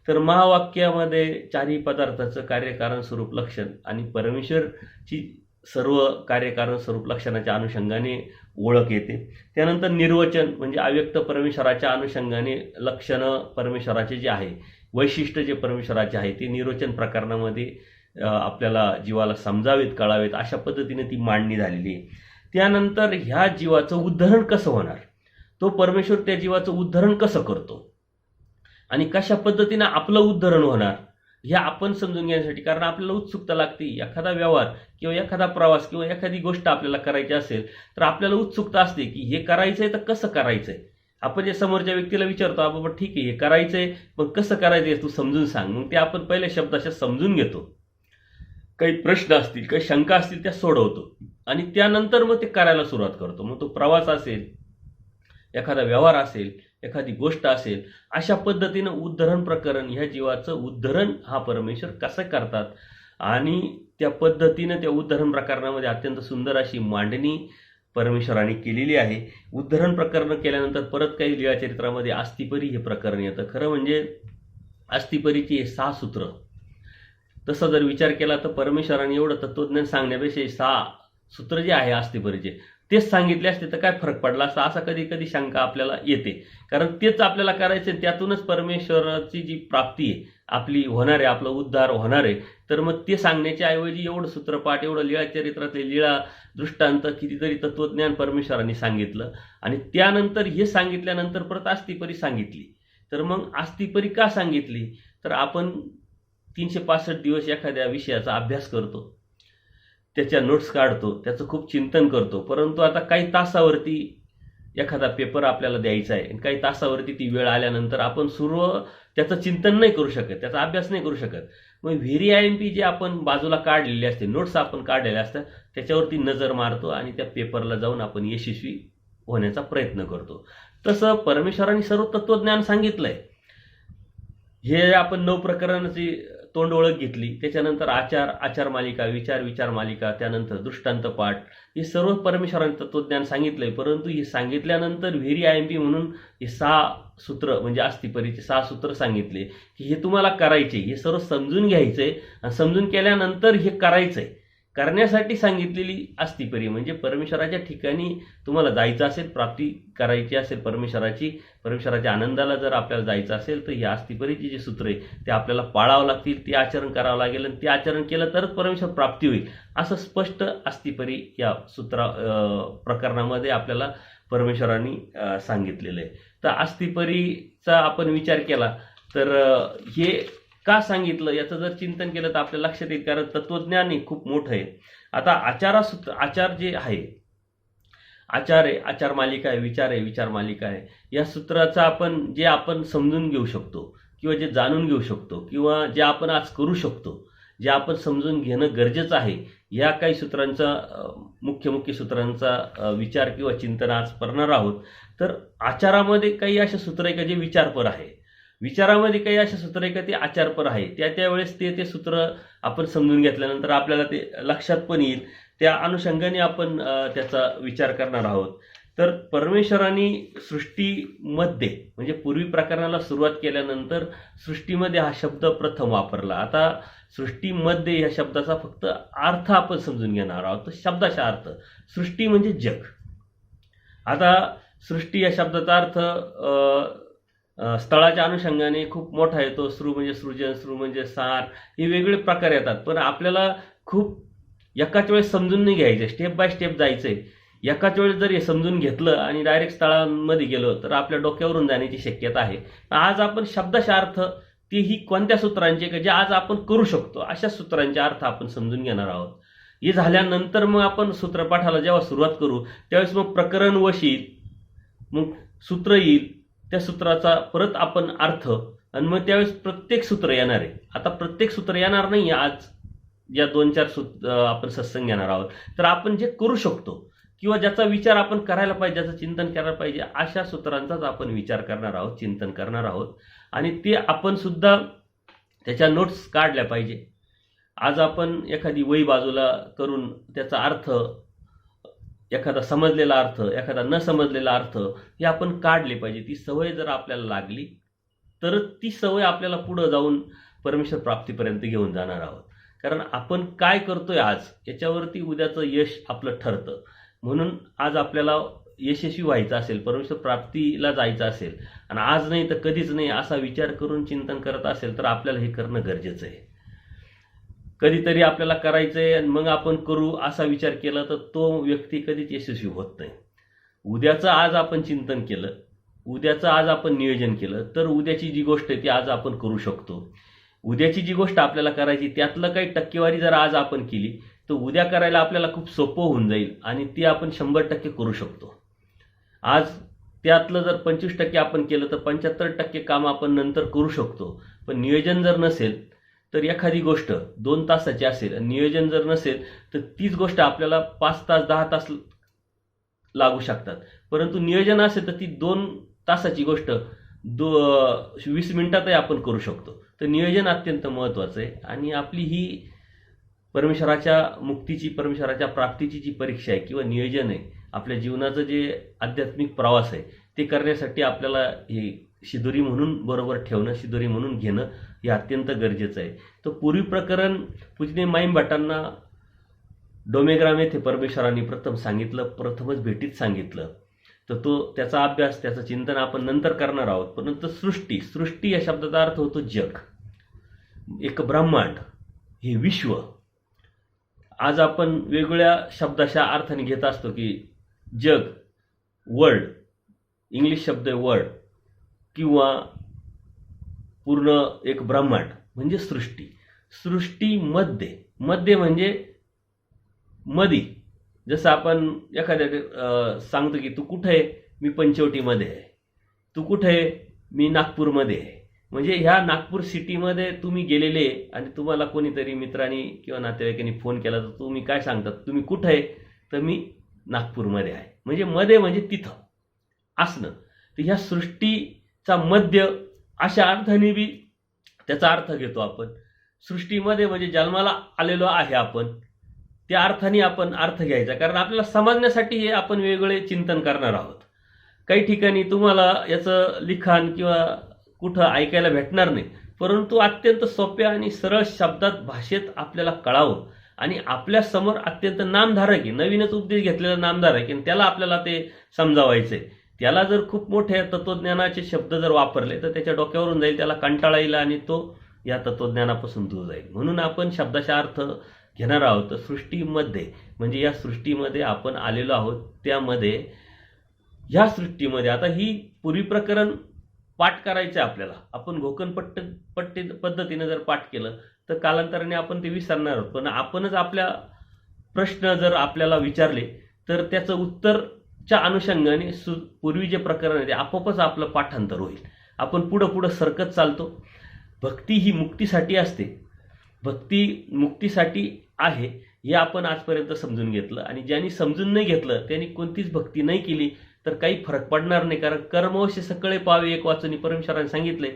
तर महावाक्यामध्ये चारही पदार्थाचं कार्यकारण स्वरूप लक्षण आणि परमेश्वरची सर्व कार्यकारण स्वरूप लक्षणाच्या अनुषंगाने ओळख येते. त्यानंतर निर्वचन म्हणजे अव्यक्त परमेश्वराच्या अनुषंगाने लक्षणं परमेश्वराचे जे आहे, वैशिष्ट्य जे परमेश्वराचे आहे ते निर्वचन प्रकरणामध्ये आपल्याला जीवाला समजावेत, कळावेत, अशा पद्धतीने ती मांडणी झालेली आहे. त्यानंतर ह्या जीवाचं उद्धरण कसं होणार, तो परमेश्वर त्या जीवाचं उद्धरण कसं करतो आणि कशा पद्धतीनं आपलं उद्धरण होणार, हे आपण समजून घेण्यासाठी, कारण आपल्याला उत्सुकता लागते. एखादा व्यवहार किंवा एखादा प्रवास किंवा एखादी गोष्ट आपल्याला करायची असेल तर आपल्याला उत्सुकता असते की हे करायचंय तर कसं करायचंय. आपण जे समोरच्या व्यक्तीला विचारतो, बाबा ठीक आहे हे करायचंय पण कसं करायचंय तू समजून सांग. मग ते आपण पहिल्या शब्दाशा समजून घेतो. काही प्रश्न असतील, काही शंका असतील त्या सोडवतो आणि त्यानंतर मग ते करायला सुरुवात करतो. मग तो प्रवास असेल, एखादा व्यवहार असेल, एखादी गोष्ट असेल, अशा पद्धतीनं उद्धरण प्रकरण, ह्या जीवाचं उद्धरण हा परमेश्वर कसं करतात आणि त्या पद्धतीनं त्या उद्धरण प्रकरणामध्ये अत्यंत सुंदर अशी मांडणी परमेश्वराने केलेली आहे. उद्धरण प्रकरण केल्यानंतर परत काही लीळाचरित्रामध्ये अस्थिपरी हे प्रकरण येतं. खरं म्हणजे अस्थिपरीची हे 6 सूत्र, तसा जर विचार केला तर परमेश्वराने एवढं तत्वज्ञान सांगण्यापेक्षा 6 सूत्र जे आहे अस्थिपरीचे तेच सांगितले असते तर काय फरक पडला असता, असा कधी कधी शंका आपल्याला येते. कारण तेच आपल्याला करायचं, त्यातूनच परमेश्वराची जी प्राप्ती आहे आपली होणार आहे, आपला उद्धार होणार आहे. तर मग ते सांगण्याच्या ऐवजी एवढं सूत्रपाठ, एवढं लीळाचरित्रातले लीळा दृष्टांत, कितीतरी तत्वज्ञान परमेश्वराने सांगितलं आणि त्यानंतर हे सांगितल्यानंतर परत अस्थिपरी सांगितली. तर मग अस्थिपरी का सांगितली, तर आपण 365 दिवस एखाद्या विषयाचा अभ्यास करतो, त्याच्या नोट्स काढतो, त्याचं खूप चिंतन करतो, परंतु आता काही तासावरती एखादा पेपर आपल्याला द्यायचा आहे आणि काही तासावरती ती वेळ आल्यानंतर आपण त्याचं चिंतन नाही करू शकत, त्याचा अभ्यास नाही करू शकत. मग व्हेरी IMP जे आपण बाजूला काढलेले असते, नोट्स आपण काढलेल्या असतात, त्याच्यावरती नजर मारतो आणि त्या पेपरला जाऊन आपण यशस्वी होण्याचा प्रयत्न करतो. तसं परमेश्वरांनी सर्व तत्वज्ञान सांगितलंय. हे आपण 9 प्रकरणाची तोंड ओळख घेतली, त्याच्यानंतर आचार मालिका, विचार मालिका, त्यानंतर दृष्टांत पाठ, हे सर्व परमेश्वरांनी तत्वज्ञान सांगितलंय. परंतु हे सांगितल्यानंतर व्हेरी IMP म्हणून हे 6 सूत्र म्हणजे अस्थिपरीचे 6 सूत्र सांगितले की हे तुम्हाला करायचे, हे सर्व समजून घ्यायचंय आणि समजून केल्यानंतर हे करायचंय. करण्यासाठी सांगितलेली अस्थिपरी म्हणजे परमेश्वराच्या ठिकाणी तुम्हाला जायचं असेल, प्राप्ती करायची असेल परमेश्वराच्या आनंदाला जर आपल्याला जायचं असेल तर ही अस्थिपरीची जी सूत्र आहे ते आपल्याला पाळावं लागतील, ते आचरण करावं लागेल आणि ते आचरण केलं तरच परमेश्वर प्राप्ती होईल, असं स्पष्ट अस्थिपरी या प्रकरणामध्ये आपल्याला परमेश्वरांनी सांगितलेलं आहे. तर अस्थिपरीचा आपण विचार केला तर हे का सांगितलं याचं जर चिंतन केलं तर आपल्या लक्षात येईल, कारण तत्वज्ञान हे खूप मोठं आहे. आता आचार जे आहे, आचार मालिका आहे, विचार मालिका आहे, या सूत्राचा आपण समजून घेऊ शकतो किंवा जे जाणून घेऊ शकतो किंवा जे आपण आज करू शकतो, जे आपण समजून घेणं गरजेचं आहे, या काही सूत्रांचा मुख्य सूत्रांचा विचार किंवा चिंतन आज करणार आहोत. तर आचारामध्ये काही अशा सूत्र आहे का जे विचारपर आहे, विचारामध्ये काही अशा सूत्र आहे का ते आचारपर आहे. त्यावेळेस ते सूत्र आपण समजून घेतल्यानंतर आपल्याला ते लक्षात पण येईल, त्या अनुषंगाने आपण त्याचा विचार करणार आहोत. तर परमेश्वरांनी सृष्टीमध्ये म्हणजे पूर्वी प्रकरणाला सुरुवात केल्यानंतर सृष्टीमध्ये हा शब्द प्रथम वापरला. आता सृष्टीमध्ये या शब्दाचा फक्त अर्थ आपण समजून घेणार आहोत. शब्दाचा अर्थ सृष्टी म्हणजे जग. आता सृष्टी या शब्दाचा अर्थ स्थळाच्या अनुषंगाने खूप मोठा येतो. सृ म्हणजे सृजन, सृ म्हणजे सार, हे वेगवेगळे प्रकार येतात. पण आपल्याला खूप एकाच वेळेस समजून नाही घ्यायचं, स्टेप बाय स्टेप जायचंय. एकाच वेळेस जर हे समजून घेतलं आणि डायरेक्ट स्थळांमध्ये गेलो तर आपल्या डोक्यावरून जाण्याची शक्यता आहे. आज आपण शब्दाचा अर्थ तेही कोणत्या सूत्रांचे का जे आज आपण करू शकतो अशा सूत्रांचे अर्थ आपण समजून घेणार आहोत. हे झाल्यानंतर मग आपण सूत्रपाठाला जेव्हा सुरुवात करू त्यावेळेस मग प्रकरण वशील, मग सूत्र येईल, त्या सूत्राचा परत आपण अर्थ, आणि मग त्यावेळेस प्रत्येक सूत्र येणार आहे. आता प्रत्येक सूत्र येणार नाही, आज या 2-4 आपण सत्संग घेणार आहोत. तर आपण जे करू शकतो किंवा ज्याचा विचार आपण करायला पाहिजे, ज्याचं चिंतन करायला पाहिजे, अशा सूत्रांचाच आपण विचार करणार आहोत, चिंतन करणार आहोत. आणि ते आपण सुद्धा त्याच्या नोट्स काढल्या पाहिजे. आज आपण एखादी वही बाजूला करून त्याचा अर्थ, एखादा समजलेला अर्थ, एखादा न समजलेला अर्थ हे आपण काढले पाहिजे. ती सवय जर आपल्याला लागली तर ती सवय आपल्याला पुढे जाऊन परमेश्वर प्राप्तीपर्यंत घेऊन जाणार आहोत. कारण आपण काय करतोय आज याच्यावरती उद्याचं यश आपलं ठरतं. म्हणून आज आपल्याला यशस्वी व्हायचं असेल, परमेश्वर प्राप्तीला जायचं असेल आणि आज नाही तर कधीच नाही असा विचार करून चिंतन करत असेल तर आपल्याला हे करणं गरजेचं आहे. कधीतरी आपल्याला करायचंय आणि मग आपण करू असा विचार केला तर तो व्यक्ती कधीच यशस्वी होत नाही. उद्याचं आज आपण चिंतन केलं, उद्याचं आज आपण नियोजन केलं तर उद्याची जी गोष्ट आहे ती आज आपण करू शकतो. उद्याची जी गोष्ट आपल्याला करायची त्यातलं काही टक्केवारी जर आज आपण केली तर उद्या करायला आपल्याला खूप सोपं होऊन जाईल आणि ती आपण 100% करू शकतो. आज त्यातलं जर 25% आपण केलं तर 75% काम आपण नंतर करू शकतो. पण नियोजन जर नसेल तर एखादी गोष्ट 2 तासाची असेल, नियोजन जर नसेल तर तीच गोष्ट आपल्याला 5 तास 10 तास लागू शकतात. परंतु नियोजन असेल तर ती 2 तासाची गोष्ट 20 मिनिटातही आपण करू शकतो. तर नियोजन अत्यंत महत्त्वाचं आहे. आणि आपली ही परमेश्वराच्या मुक्तीची, परमेश्वराच्या प्राप्तीची जी परीक्षा आहे किंवा नियोजन आहे, आपल्या जीवनाचं जे आध्यात्मिक प्रवास आहे ते करण्यासाठी आपल्याला हे शिदोरी म्हणून बरोबर ठेवणं, शिदोरी म्हणून घेणं हे अत्यंत गरजेचं आहे. तर पूर्वी प्रकरण पूजनीय माईम भटांना डोमेग्राम येथे परमेश्वरांनी प्रथमच भेटीत सांगितलं. तर त्याचा अभ्यास, त्याचं चिंतन आपण नंतर करणार आहोत. परंतु सृष्टी या शब्दाचा अर्थ होतो जग, एक ब्रह्मांड, हे विश्व. आज आपण वेगवेगळ्या शब्दाच्या अर्थाने घेत असतो की जग, वर्ल्ड, इंग्लिश शब्द आहे वर्ल्ड, किंवा पूर्ण एक ब्रह्मांड म्हणजे सृष्टी. सृष्टीमध्ये, मध्ये म्हणजे मधी. जसं आपण एखाद्या सांगतो की तू कुठे आहे, मी पंचवटीमध्ये आहे. तू कुठे आहे, मी नागपूरमध्ये आहे. म्हणजे ह्या नागपूर सिटीमध्ये तुम्ही गेलेले आणि तुम्हाला कोणीतरी मित्रांनी किंवा नातेवाईकांनी फोन केला तर तुम्ही काय सांगतात, तुम्ही कुठे आहे, तर मी नागपूरमध्ये आहे. म्हणजे मध्ये म्हणजे तिथं असणं. तर ह्या सृष्टीचा मध्य अशा अर्थाने बी त्याचा अर्थ घेतो आपण. सृष्टीमध्ये म्हणजे जन्माला आलेलो आहे आपण, त्या अर्थाने आपण अर्थ घ्यायचा, कारण आपल्याला समजण्यासाठी हे आपण वेगवेगळे चिंतन करणार आहोत. काही ठिकाणी तुम्हाला याचं लिखाण किंवा कुठं ऐकायला भेटणार नाही, परंतु अत्यंत सोप्या आणि सरळ शब्दात भाषेत आपल्याला कळावं आणि आपल्या समोर अत्यंत नामधारक आहे, नवीनच उपदेश घेतलेला नामधारक आहे, त्याला आपल्याला ते समजावायचंय. त्याला जर खूप मोठे तत्वज्ञानाचे शब्द जर वापरले तर त्याच्या डोक्यावरून जाईल, त्याला कंटाळा येईल आणि तो या तत्वज्ञानापासून दूर जाईल. म्हणून आपण शब्दाचा अर्थ घेणार आहोत. तर सृष्टीमध्ये म्हणजे या सृष्टीमध्ये आपण आलेलो आहोत. त्यामध्ये ह्या सृष्टीमध्ये आता ही पूर्वी प्रकरण पाठ करायचं आहे आपल्याला. आपण घोकणपट्टी पद्धतीने जर पाठ केलं तर कालांतराने आपण ते विसरणार आहोत. पण आपणच आपल्या प्रश्न जर आपल्याला विचारले तर त्याचं उत्तरच्या अनुषंगाने पूर्वी जे प्रकरण आहे ते आपोआपच आपलं पाठांतर होईल. आपण पुढं सरकत चालतो. भक्ती ही मुक्तीसाठी असते, भक्ती मुक्तीसाठी आहे हे आपण आजपर्यंत समजून घेतलं. आणि ज्यांनी समजून नाही घेतलं त्यांनी कोणतीच भक्ती नाही केली तर काही फरक पडणार नाही. कारण कर्मवश सकळे पावे एक वाचून परमेश्वराने सांगितले.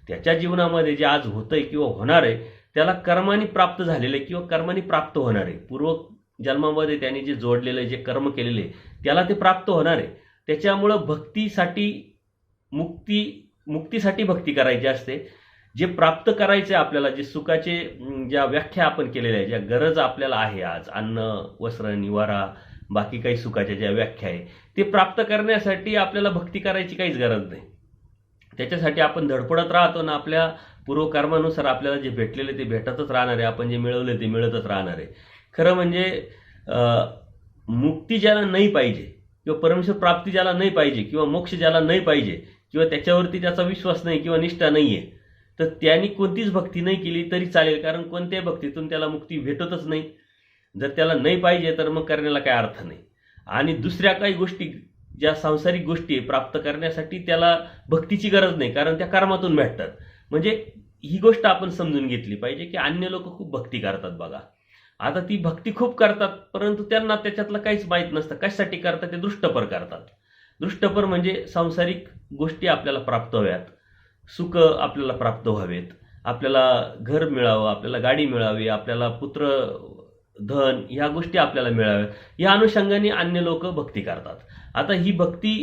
त्याच्या जीवनामध्ये जे आज होतंय किंवा होणार आहे त्याला कर्माने प्राप्त झालेले किंवा कर्माने प्राप्त होणार आहे. पूर्व जन्मामध्ये त्यांनी जे जोडलेले जे कर्म केलेले त्याला ते प्राप्त होणार आहे. त्याच्यामुळं भक्तीसाठी मुक्तीसाठी भक्ती करायची असते. जे प्राप्त करायचे आपल्याला, जे सुखाचे ज्या व्याख्या आपण केलेल्या आहे, ज्या गरज आपल्याला आहे आज, अन्न वस्त्र निवारा बाकी काही सुखाच्या ज्या व्याख्या आहे ते प्राप्त करण्यासाठी आपल्याला भक्ती करायची काहीच गरज नाही. त्याच्यासाठी आपण धडपडत राहतो ना. आपल्या पूर्वकर्मानुसार आपल्याला जे भेटलेले ते भेटतच राहणार आहे, आपण जे मिळवले ते मिळतच राहणार आहे. खरं म्हणजे मुक्ती ज्याला नाही पाहिजे किंवा परमेश्वर प्राप्ती ज्याला नाही पाहिजे किंवा मोक्ष ज्याला नाही पाहिजे किंवा त्याच्यावरती त्याचा विश्वास नाही किंवा निष्ठा नाही आहे तर त्यांनी कोणतीच भक्ती नाही केली तरी चालेल. कारण कोणत्याही भक्तीतून त्याला मुक्ती भेटतच नाही. जर त्याला नाही पाहिजे तर मग करण्याला काय अर्थ नाही. आणि दुसऱ्या काही गोष्टी ज्या सांसारिक गोष्टी प्राप्त करण्यासाठी त्याला भक्तीची गरज नाही, कारण त्या कर्मातून भेटतात. म्हणजे ही गोष्ट आपण समजून घेतली पाहिजे की अन्य लोक खूप भक्ती करतात बघा. आता ती भक्ती खूप करतात परंतु त्यांना त्याच्यातलं काहीच माहीत नसतं. कशासाठी करतात ते दृष्टपर करतात. दृष्टपर म्हणजे सांसारिक गोष्टी आपल्याला प्राप्त व्हाव्यात, सुख आपल्याला प्राप्त व्हावेत, आपल्याला घर मिळावं, आपल्याला गाडी मिळावी, आपल्याला पुत्र धन ह्या गोष्टी आपल्याला मिळाव्यात, या अनुषंगाने अन्य लोक भक्ती करतात. आता ही भक्ती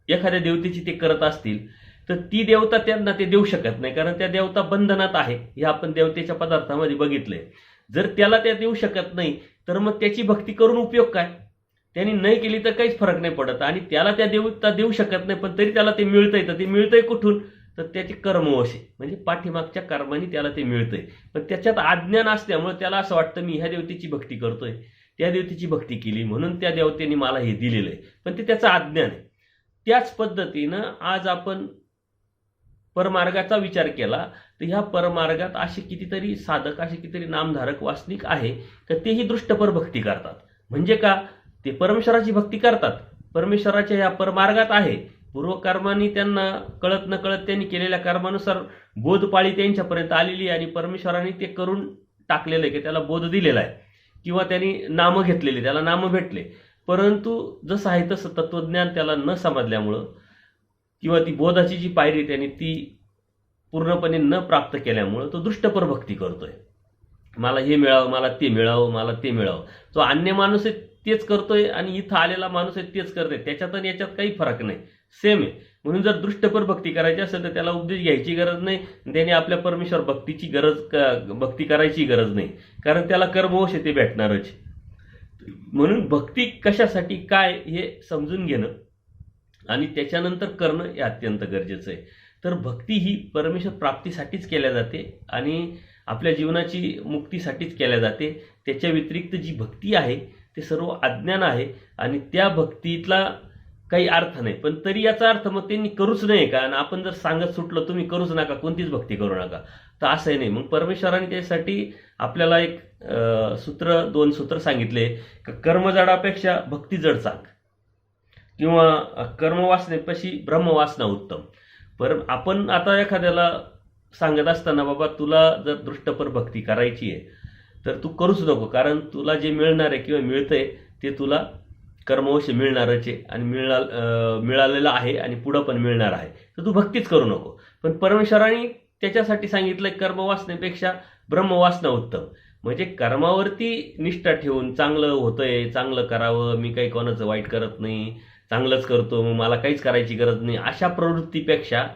एखाद्या देवतेची ते करत असतील तर ती देवता त्यांना ते देऊ शकत नाही, कारण त्या देवता बंधनात आहे. हे आपण देवतेच्या पदार्थामध्ये बघितलंय. जर त्याला त्या देऊ शकत नाही तर मग त्याची भक्ती करून उपयोग काय. त्यांनी नाही केली तर काहीच फरक नाही पडत. आणि त्याला त्या देवता देऊ शकत नाही पण तरी त्याला ते मिळतंय, तर ते मिळतंय कुठून, तर त्याचे कर्मवश आहे. म्हणजे पाठीमागच्या कर्माने त्याला ते मिळतंय. पण त्याच्यात अज्ञान असल्यामुळे त्याला असं वाटतं मी ह्या देवतेची भक्ती करतोय, त्या देवतेची भक्ती केली म्हणून त्या देवतेने मला हे दिलेलं आहे, पण ते त्याचं अज्ञान आहे. त्याच पद्धतीनं आज आपण परमार्गाचा विचार केला तर ह्या परमार्गात असे कितीतरी साधक, असे कितीतरी नामधारक वासनिक आहे तर तेही दृष्टपर भक्ती करतात. म्हणजे का, ते परमेश्वराची भक्ती करतात, परमेश्वराच्या ह्या परमार्गात आहे. पूर्वकर्मांनी त्यांना कळत नकळत त्यांनी केलेल्या कर्मानुसार बोधपाळी त्यांच्यापर्यंत आलेली आणि परमेश्वराने ते करून टाकलेलं आहे की त्याला बोध दिलेला आहे किंवा त्यांनी नामं घेतलेली, त्याला नामं भेटले. परंतु जसं आहे तसं तत्वज्ञान त्याला न समजल्यामुळं किंवा ती बोधाची जी पायरी त्याने ती पूर्णपणे न प्राप्त केल्यामुळं तो दृष्टपर भक्ती करतोय. मला हे मिळावं, मला ते मिळावं, मला ते मिळावं. तो अन्य माणूस आहे तेच करतोय आणि इथं आलेला माणूस आहे तेच करतोय. त्याच्यात आणि याच्यात काही फरक नाही, सेम आहे. म्हणून जर दृष्टपर भक्ती करायची असेल तर त्याला उपदेश घ्यायची गरज नाही, त्याने आपल्या परमेश्वर भक्ती करायची गरज नाही, कारण त्याला कर्मवश ते भेटणारच. म्हणून भक्ती कशासाठी काय हे समजून घेणं आणि त्याच्यानंतर करणं हे अत्यंत गरजेचं आहे. तर भक्ती ही परमेश्वर प्राप्तीसाठीच केल्या जाते आणि आपल्या जीवनाची मुक्तीसाठीच केल्या जाते. त्याच्या व्यतिरिक्त जी भक्ती आहे ते सर्व अज्ञान आहे आणि त्या भक्तीतला काही अर्थ नाही. पण तरी याचा अर्थ मग त्यांनी करूच नाही का? आणि आपण जर सांगत सुटलो तुम्ही करूच नका, कोणतीच भक्ती करू नका, तर असंही नाही. मग परमेश्वराने त्यासाठी आपल्याला एक दोन सूत्र सांगितले, कर्मजडापेक्षा भक्ती जड चांग, किंवा कर्मवासनेपाशी ब्रह्मवासना उत्तम. आपण आता एखाद्याला सांगत असताना, बाबा तुला जर दृष्टपर भक्ती करायची आहे तर तू करूच नको, कारण तुला जे मिळणार आहे किंवा मिळतंय ते तुला कर्मवश मिळणारच आहे, आणि मिळालेलं आहे आणि पुढं पण मिळणार आहे, तर तू भक्तीच करू नको. पण परमेश्वराने त्याच्यासाठी सांगितलंय कर्मवासनेपेक्षा ब्रह्मवासना उत्तम. म्हणजे कर्मावरती निष्ठा ठेवून चांगलं होतंय, चांगलं करावं, मी काही कोणाचं वाईट करत नाही, चांगलंच करतो, मग मला काहीच करायची गरज नाही, अशा प्रवृत्तीपेक्षा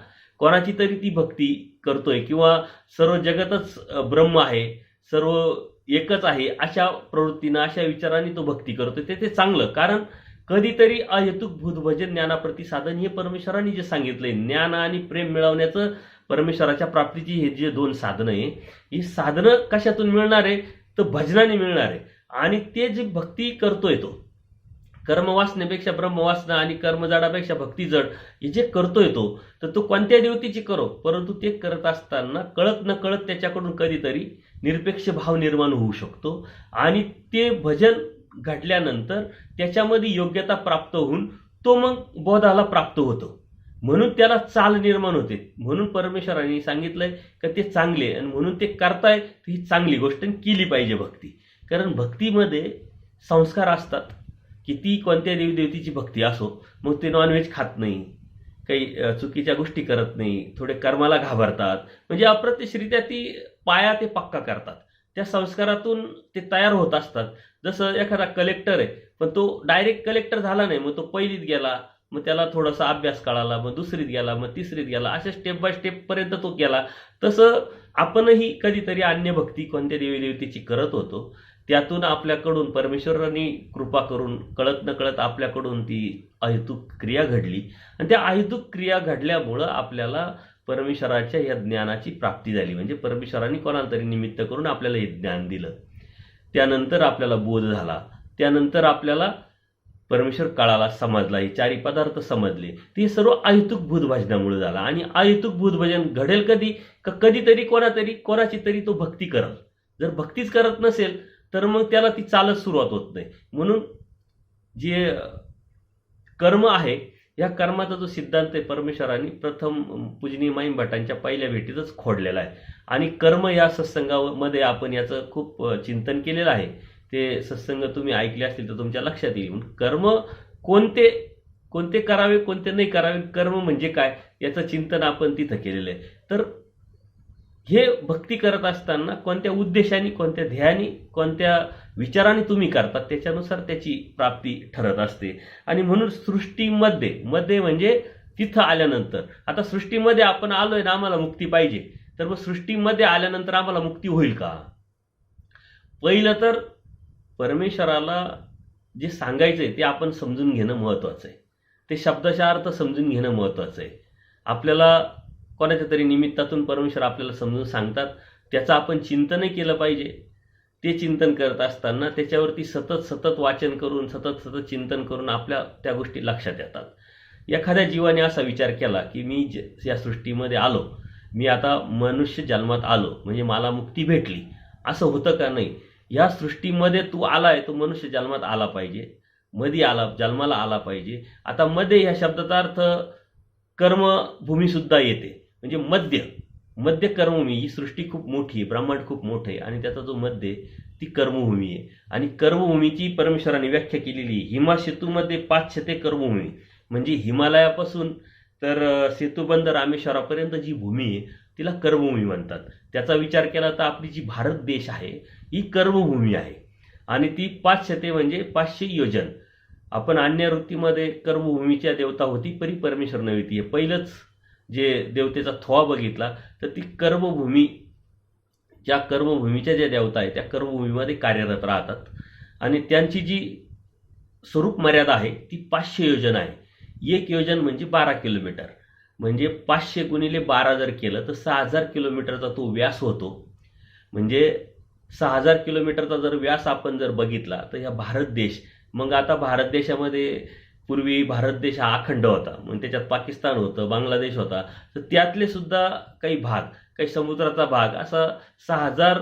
कोणाची तरी ती भक्ती करतोय, किंवा सर्व जगतच ब्रह्म आहे, सर्व एकच आहे, अशा प्रवृत्तीनं, अशा विचारांनी तो भक्ती करतोय, ते चांगलं. कारण कधीतरी अहेतुक भूतभजन ज्ञानाप्रती साधन हे परमेश्वरांनी जे सांगितलंय, ज्ञान आणि प्रेम मिळवण्याचं परमेश्वराच्या प्राप्तीची हे जे दोन साधनं आहे, ही साधनं कशातून मिळणार आहे, तर भजनाने मिळणार आहे. आणि ते जे भक्ती करतोय तो कर्मवासनेपेक्षा ब्रह्मवासना आणि कर्मजडापेक्षा भक्ती जड, हे जे करतोय तर तो कोणत्या देवतेची करो, परंतु ते करत असताना कळत न कळत त्याच्याकडून कधीतरी निरपेक्ष भाव निर्माण होऊ शकतो, आणि ते भजन घडल्यानंतर त्याच्यामध्ये योग्यता प्राप्त होऊन तो मग बोधाला प्राप्त होतो, म्हणून त्याला चाल निर्माण होते. म्हणून परमेश्वरांनी सांगितलंय का ते चांगले, आणि म्हणून ते करताय ही चांगली गोष्ट केली पाहिजे भक्ती. कारण भक्तीमध्ये संस्कार असतात. किती कोणत्या देवदेवतीची भक्ती असो, मग ते नॉनव्हेज खात नाही, काही चुकीच्या गोष्टी करत नाही, थोडे कर्माला घाबरतात, म्हणजे अप्रत्यक्षरित्या ती पाया ते पक्का करतात, त्या संस्कारातून ते तयार होत असतात. जसं एखादा कलेक्टर आहे, पण तो डायरेक्ट कलेक्टर झाला नाही, मग तो पहिलीत गेला, मग त्याला थोडासा अभ्यास कळाला, मग दुसरीत गेला, मग तिसरीत गेला, अशा स्टेप बाय स्टेप पर्यंत तो गेला. तसं आपणही कधीतरी अन्य भक्ती कोणत्या देवीदेवतेची करत होतो, त्यातून आपल्याकडून परमेश्वरांनी कृपा करून कळत न कळत आपल्याकडून ती अहेतुक क्रिया घडली, आणि त्या अहेतुक क्रिया घडल्यामुळं आपल्याला परमेश्वराच्या या ज्ञानाची प्राप्ती झाली. म्हणजे परमेश्वरांनी कोणाला तरी निमित्त करून आपल्याला हे ज्ञान दिलं, त्यानंतर आपल्याला बोध झाला, त्यानंतर आपल्याला परमेश्वर कळाला, समजला, हे चारी पदार्थ समजले, ते सर्व अहेतुक भूतभजनामुळे झालं. आणि अहेतुक भूतभजन घडेल कधी, का कधीतरी कोणाची तरी तो भक्ती करल. जर भक्तीच करत नसेल तर मग त्याला ती चालत सुरुवात होत नाही. म्हणून जे कर्म आहे, या कर्माचा जो सिद्धांत आहे परमेश्वरांनी प्रथम पूजनीय माईम भटांच्या पहिल्या भेटीतच खोडलेला आहे. आणि कर्म या सत्संगामध्ये आपण याचं खूप चिंतन केलेलं आहे. ते सत्संग तुम्ही ऐकले असतील तर तुमच्या लक्षात येईल. कर्म कोणते करावे, कोणते नाही करावे, कर्म म्हणजे काय याचं चिंतन आपण तिथं केलेलं आहे. तर हे भक्ती करत असताना कोणत्या उद्देशाने, कोणत्या ध्येयाने, कोणत्या विचाराने तुम्ही करतात त्याच्यानुसार त्याची प्राप्ती ठरत असते. आणि म्हणून सृष्टीमध्ये म्हणजे तिथं आल्यानंतर, आता सृष्टीमध्ये आपण आलोय ना, आम्हाला मुक्ती पाहिजे, तर मग सृष्टीमध्ये आल्यानंतर आम्हाला मुक्ती होईल का? पहिलं तर परमेश्वराला जे सांगायचंय ते आपण समजून घेणं महत्वाचं आहे. ते शब्दाचा अर्थ समजून घेणं महत्वाचं आहे. आपल्याला कोणाच्या तरी निमित्तातून परमेश्वर आपल्याला समजून सांगतात, त्याचं आपण चिंतनही केलं पाहिजे. ते चिंतन करत असताना त्याच्यावरती सतत वाचन करून, सतत चिंतन करून आपल्या त्या गोष्टी लक्षात येतात. एखाद्या जीवाने असा विचार केला की मी या सृष्टीमध्ये आलो, मी आता मनुष्य जन्मात आलो म्हणजे मला मुक्ती भेटली, असं होतं का? नाही. या सृष्टीमध्ये तू आलाय, तो मनुष्य जन्मात आला पाहिजे, जन्माला आला पाहिजे. आता मध्ये ह्या शब्दाचा अर्थ कर्मभूमी सुद्धा येते, म्हणजे मध्य कर्मभूमी. ही सृष्टी खूप मोठी आहे, ब्रह्मांड खूप मोठे आहे, आणि त्याचा जो मध्य ती कर्मभूमी आहे. आणि कर्मभूमीची परमेश्वराने व्याख्या केलेली, हिमा सेतूमध्ये 5 शते कर्मभूमी, म्हणजे हिमालयापासून तर सेतुबंध रामेश्वरापर्यंत जी भूमी आहे तिला कर्मभूमी म्हणतात. त्याचा विचार केला तर आपली जी भारत देश आहे ही कर्मभूमी आहे, आणि ती 5 शते म्हणजे 500 योजन. आपण अन्य वृत्तीमध्ये कर्मभूमीच्या देवता होती परी परमेश्वर नव्हती. पहिलंच जे देवतेचा थोवा बघितला तर ती कर्मभूमीच्या ज्या देवता आहे त्या कर्मभूमीमध्ये कार्यरत राहतात, आणि त्यांची जी स्वरूप मर्यादा आहे ती 500 योजन आहे. 1 योजन म्हणजे 12 किलोमीटर, म्हणजे 500 गुणिले 12 जर केलं तर 6000 किलोमीटरचा तो व्यास होतो. म्हणजे 6000 किलोमीटरचा जर व्यास आपण जर बघितला तर ह्या भारत देश, मग आता भारत देशामध्ये पूर्वी भारत देश हा अखंड होता, मग त्याच्यात पाकिस्तान होतं, बांगलादेश होता, तर त्यातले सुद्धा काही भाग, काही समुद्राचा भाग असा 6,000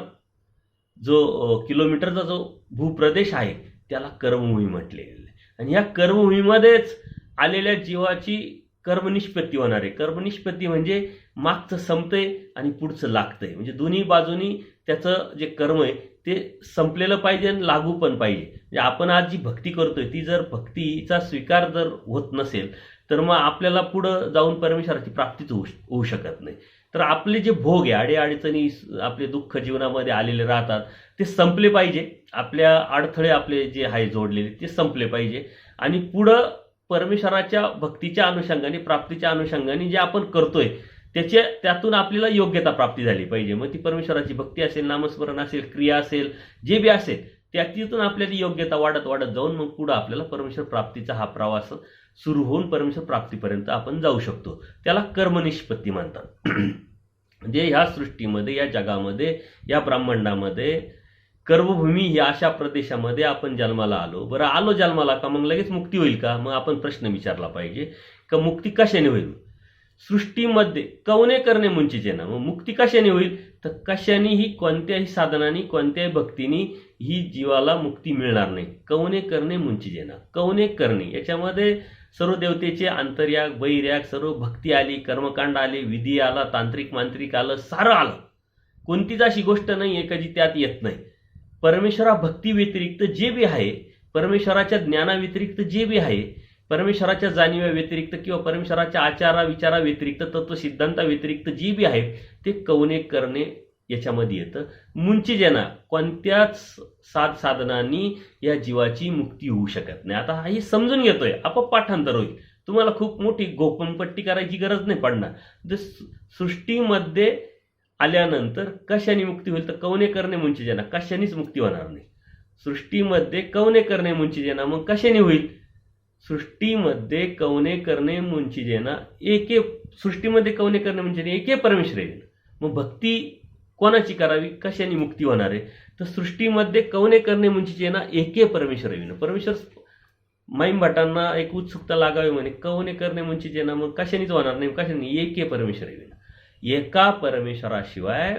किलोमीटरचा जो भूप्रदेश आहे त्याला कर्मभूमी म्हटले गेले. आणि या कर्मभूमीमध्येच आलेल्या जीवाची कर्मनिष्पत्ती होणार आहे. कर्मनिष्पत्ती म्हणजे मागचं संपतंय आणि पुढचं लागतंय, म्हणजे दोन्ही बाजूनी त्याचं जे कर्म आहे ते संपलेलं पाहिजे आणि लागू पण पाहिजे. म्हणजे आपण आज जी भक्ती करतोय ती जर भक्तीचा स्वीकार जर होत नसेल तर मग आपल्याला पुढं जाऊन परमेश्वराची प्राप्तीच होऊ शकत नाही. तर आपले जे भोग आहे, अडीअडचणी, आपले दुःख जीवनामध्ये आलेले राहतात ते संपले पाहिजे. आपल्या अडथळे आपले जे आहे जोडलेले ते संपले पाहिजे आणि पुढं परमेश्वराच्या भक्तीच्या अनुषंगाने, प्राप्तीच्या अनुषंगाने जे आपण करतोय त्यातून आपल्याला योग्यता प्राप्ती झाली पाहिजे. मग ती परमेश्वराची भक्ती असेल, नामस्मरण असेल, क्रिया असेल, जे बी असेल त्यातून आपल्याला योग्यता वाढत वाढत जाऊन मग पुढं आपल्याला परमेश्वर प्राप्तीचा हा प्रवास सुरू होऊन परमेश्वर प्राप्तीपर्यंत आपण जाऊ शकतो. त्याला कर्मनिष्पत्ती म्हणतात. म्हणजे ह्या सृष्टीमध्ये, या जगामध्ये, या ब्रह्मांडामध्ये कर्मभूमी या अशा प्रदेशामध्ये आपण जन्माला आलो. बरं, आलो जन्माला का मग लगेच मुक्ती होईल का? मग आपण प्रश्न विचारला पाहिजे का मुक्ती कशाने होईल? सृष्टीमध्ये कवने करणे मुंचीचे ना. मग मुक्ती कशाने होईल? तर कशानेही, कोणत्याही साधनाने, कोणत्याही भक्तीने ही जीवाला मुक्ती मिळणार नाही. कवने करणे मुंचीचे ना. कवने करणे याच्यामध्ये सर्व देवतेचे अंतर्याग, बहिर्याग, सर्व भक्ती आली, कर्मकांड आले, विधी आला, तांत्रिक मांत्रिक आलं, सारं आलं. कोणतीच अशी गोष्ट नाही आहे का जी त्यात येत नाही. परमेश्वरा भक्ती व्यतिरिक्त जे बी आहे, परमेश्वराच्या ज्ञानाव्यतिरिक्त जे बी आहे, परमेश्वराच्या जाणीव्या व्यतिरिक्त किंवा परमेश्वराच्या आचारा विचारा व्यतिरिक्त, तत्वसिद्धांता व्यतिरिक्त जी बी आहे ते कवने करणे याच्यामध्ये येतं. मुंचीजेना, कोणत्याच साधनांनी या जीवाची मुक्ती होऊ शकत नाही. आता हे समजून घेतोय, आपोआप पाठांतर होईल. तुम्हाला खूप मोठी गोपनपट्टी करायची गरज नाही पडणार. सृष्टीमध्ये आल्यानंतर कशाने मुक्ती होईल? तर कवने करणे मुंचीजेना, कशानेच मुक्ती होणार नाही. सृष्टीमध्ये कवने करणे मुंचीजेना, मग कशाने होईल? सृष्टीमध्ये कवने करणे मुंचीजेना, एके सृष्टीमध्ये कवने करणे म्हणजे एके परमेश्वर आहे. मग भक्ती कोणाची करावी? कशाने मुक्ती होणार आहे? तर सृष्टीमध्ये कवने करणे मुंचीजेना, एके परमेश्वर आहे. परमेश्वर माईम भटांना एक उत्सुकता लागावी म्हणे, कवने करणे मुंचीजेना, मग कशानेच होणार नाही. कशाने? एके परमेश्वर आहे. एका परमेश्वराशिवाय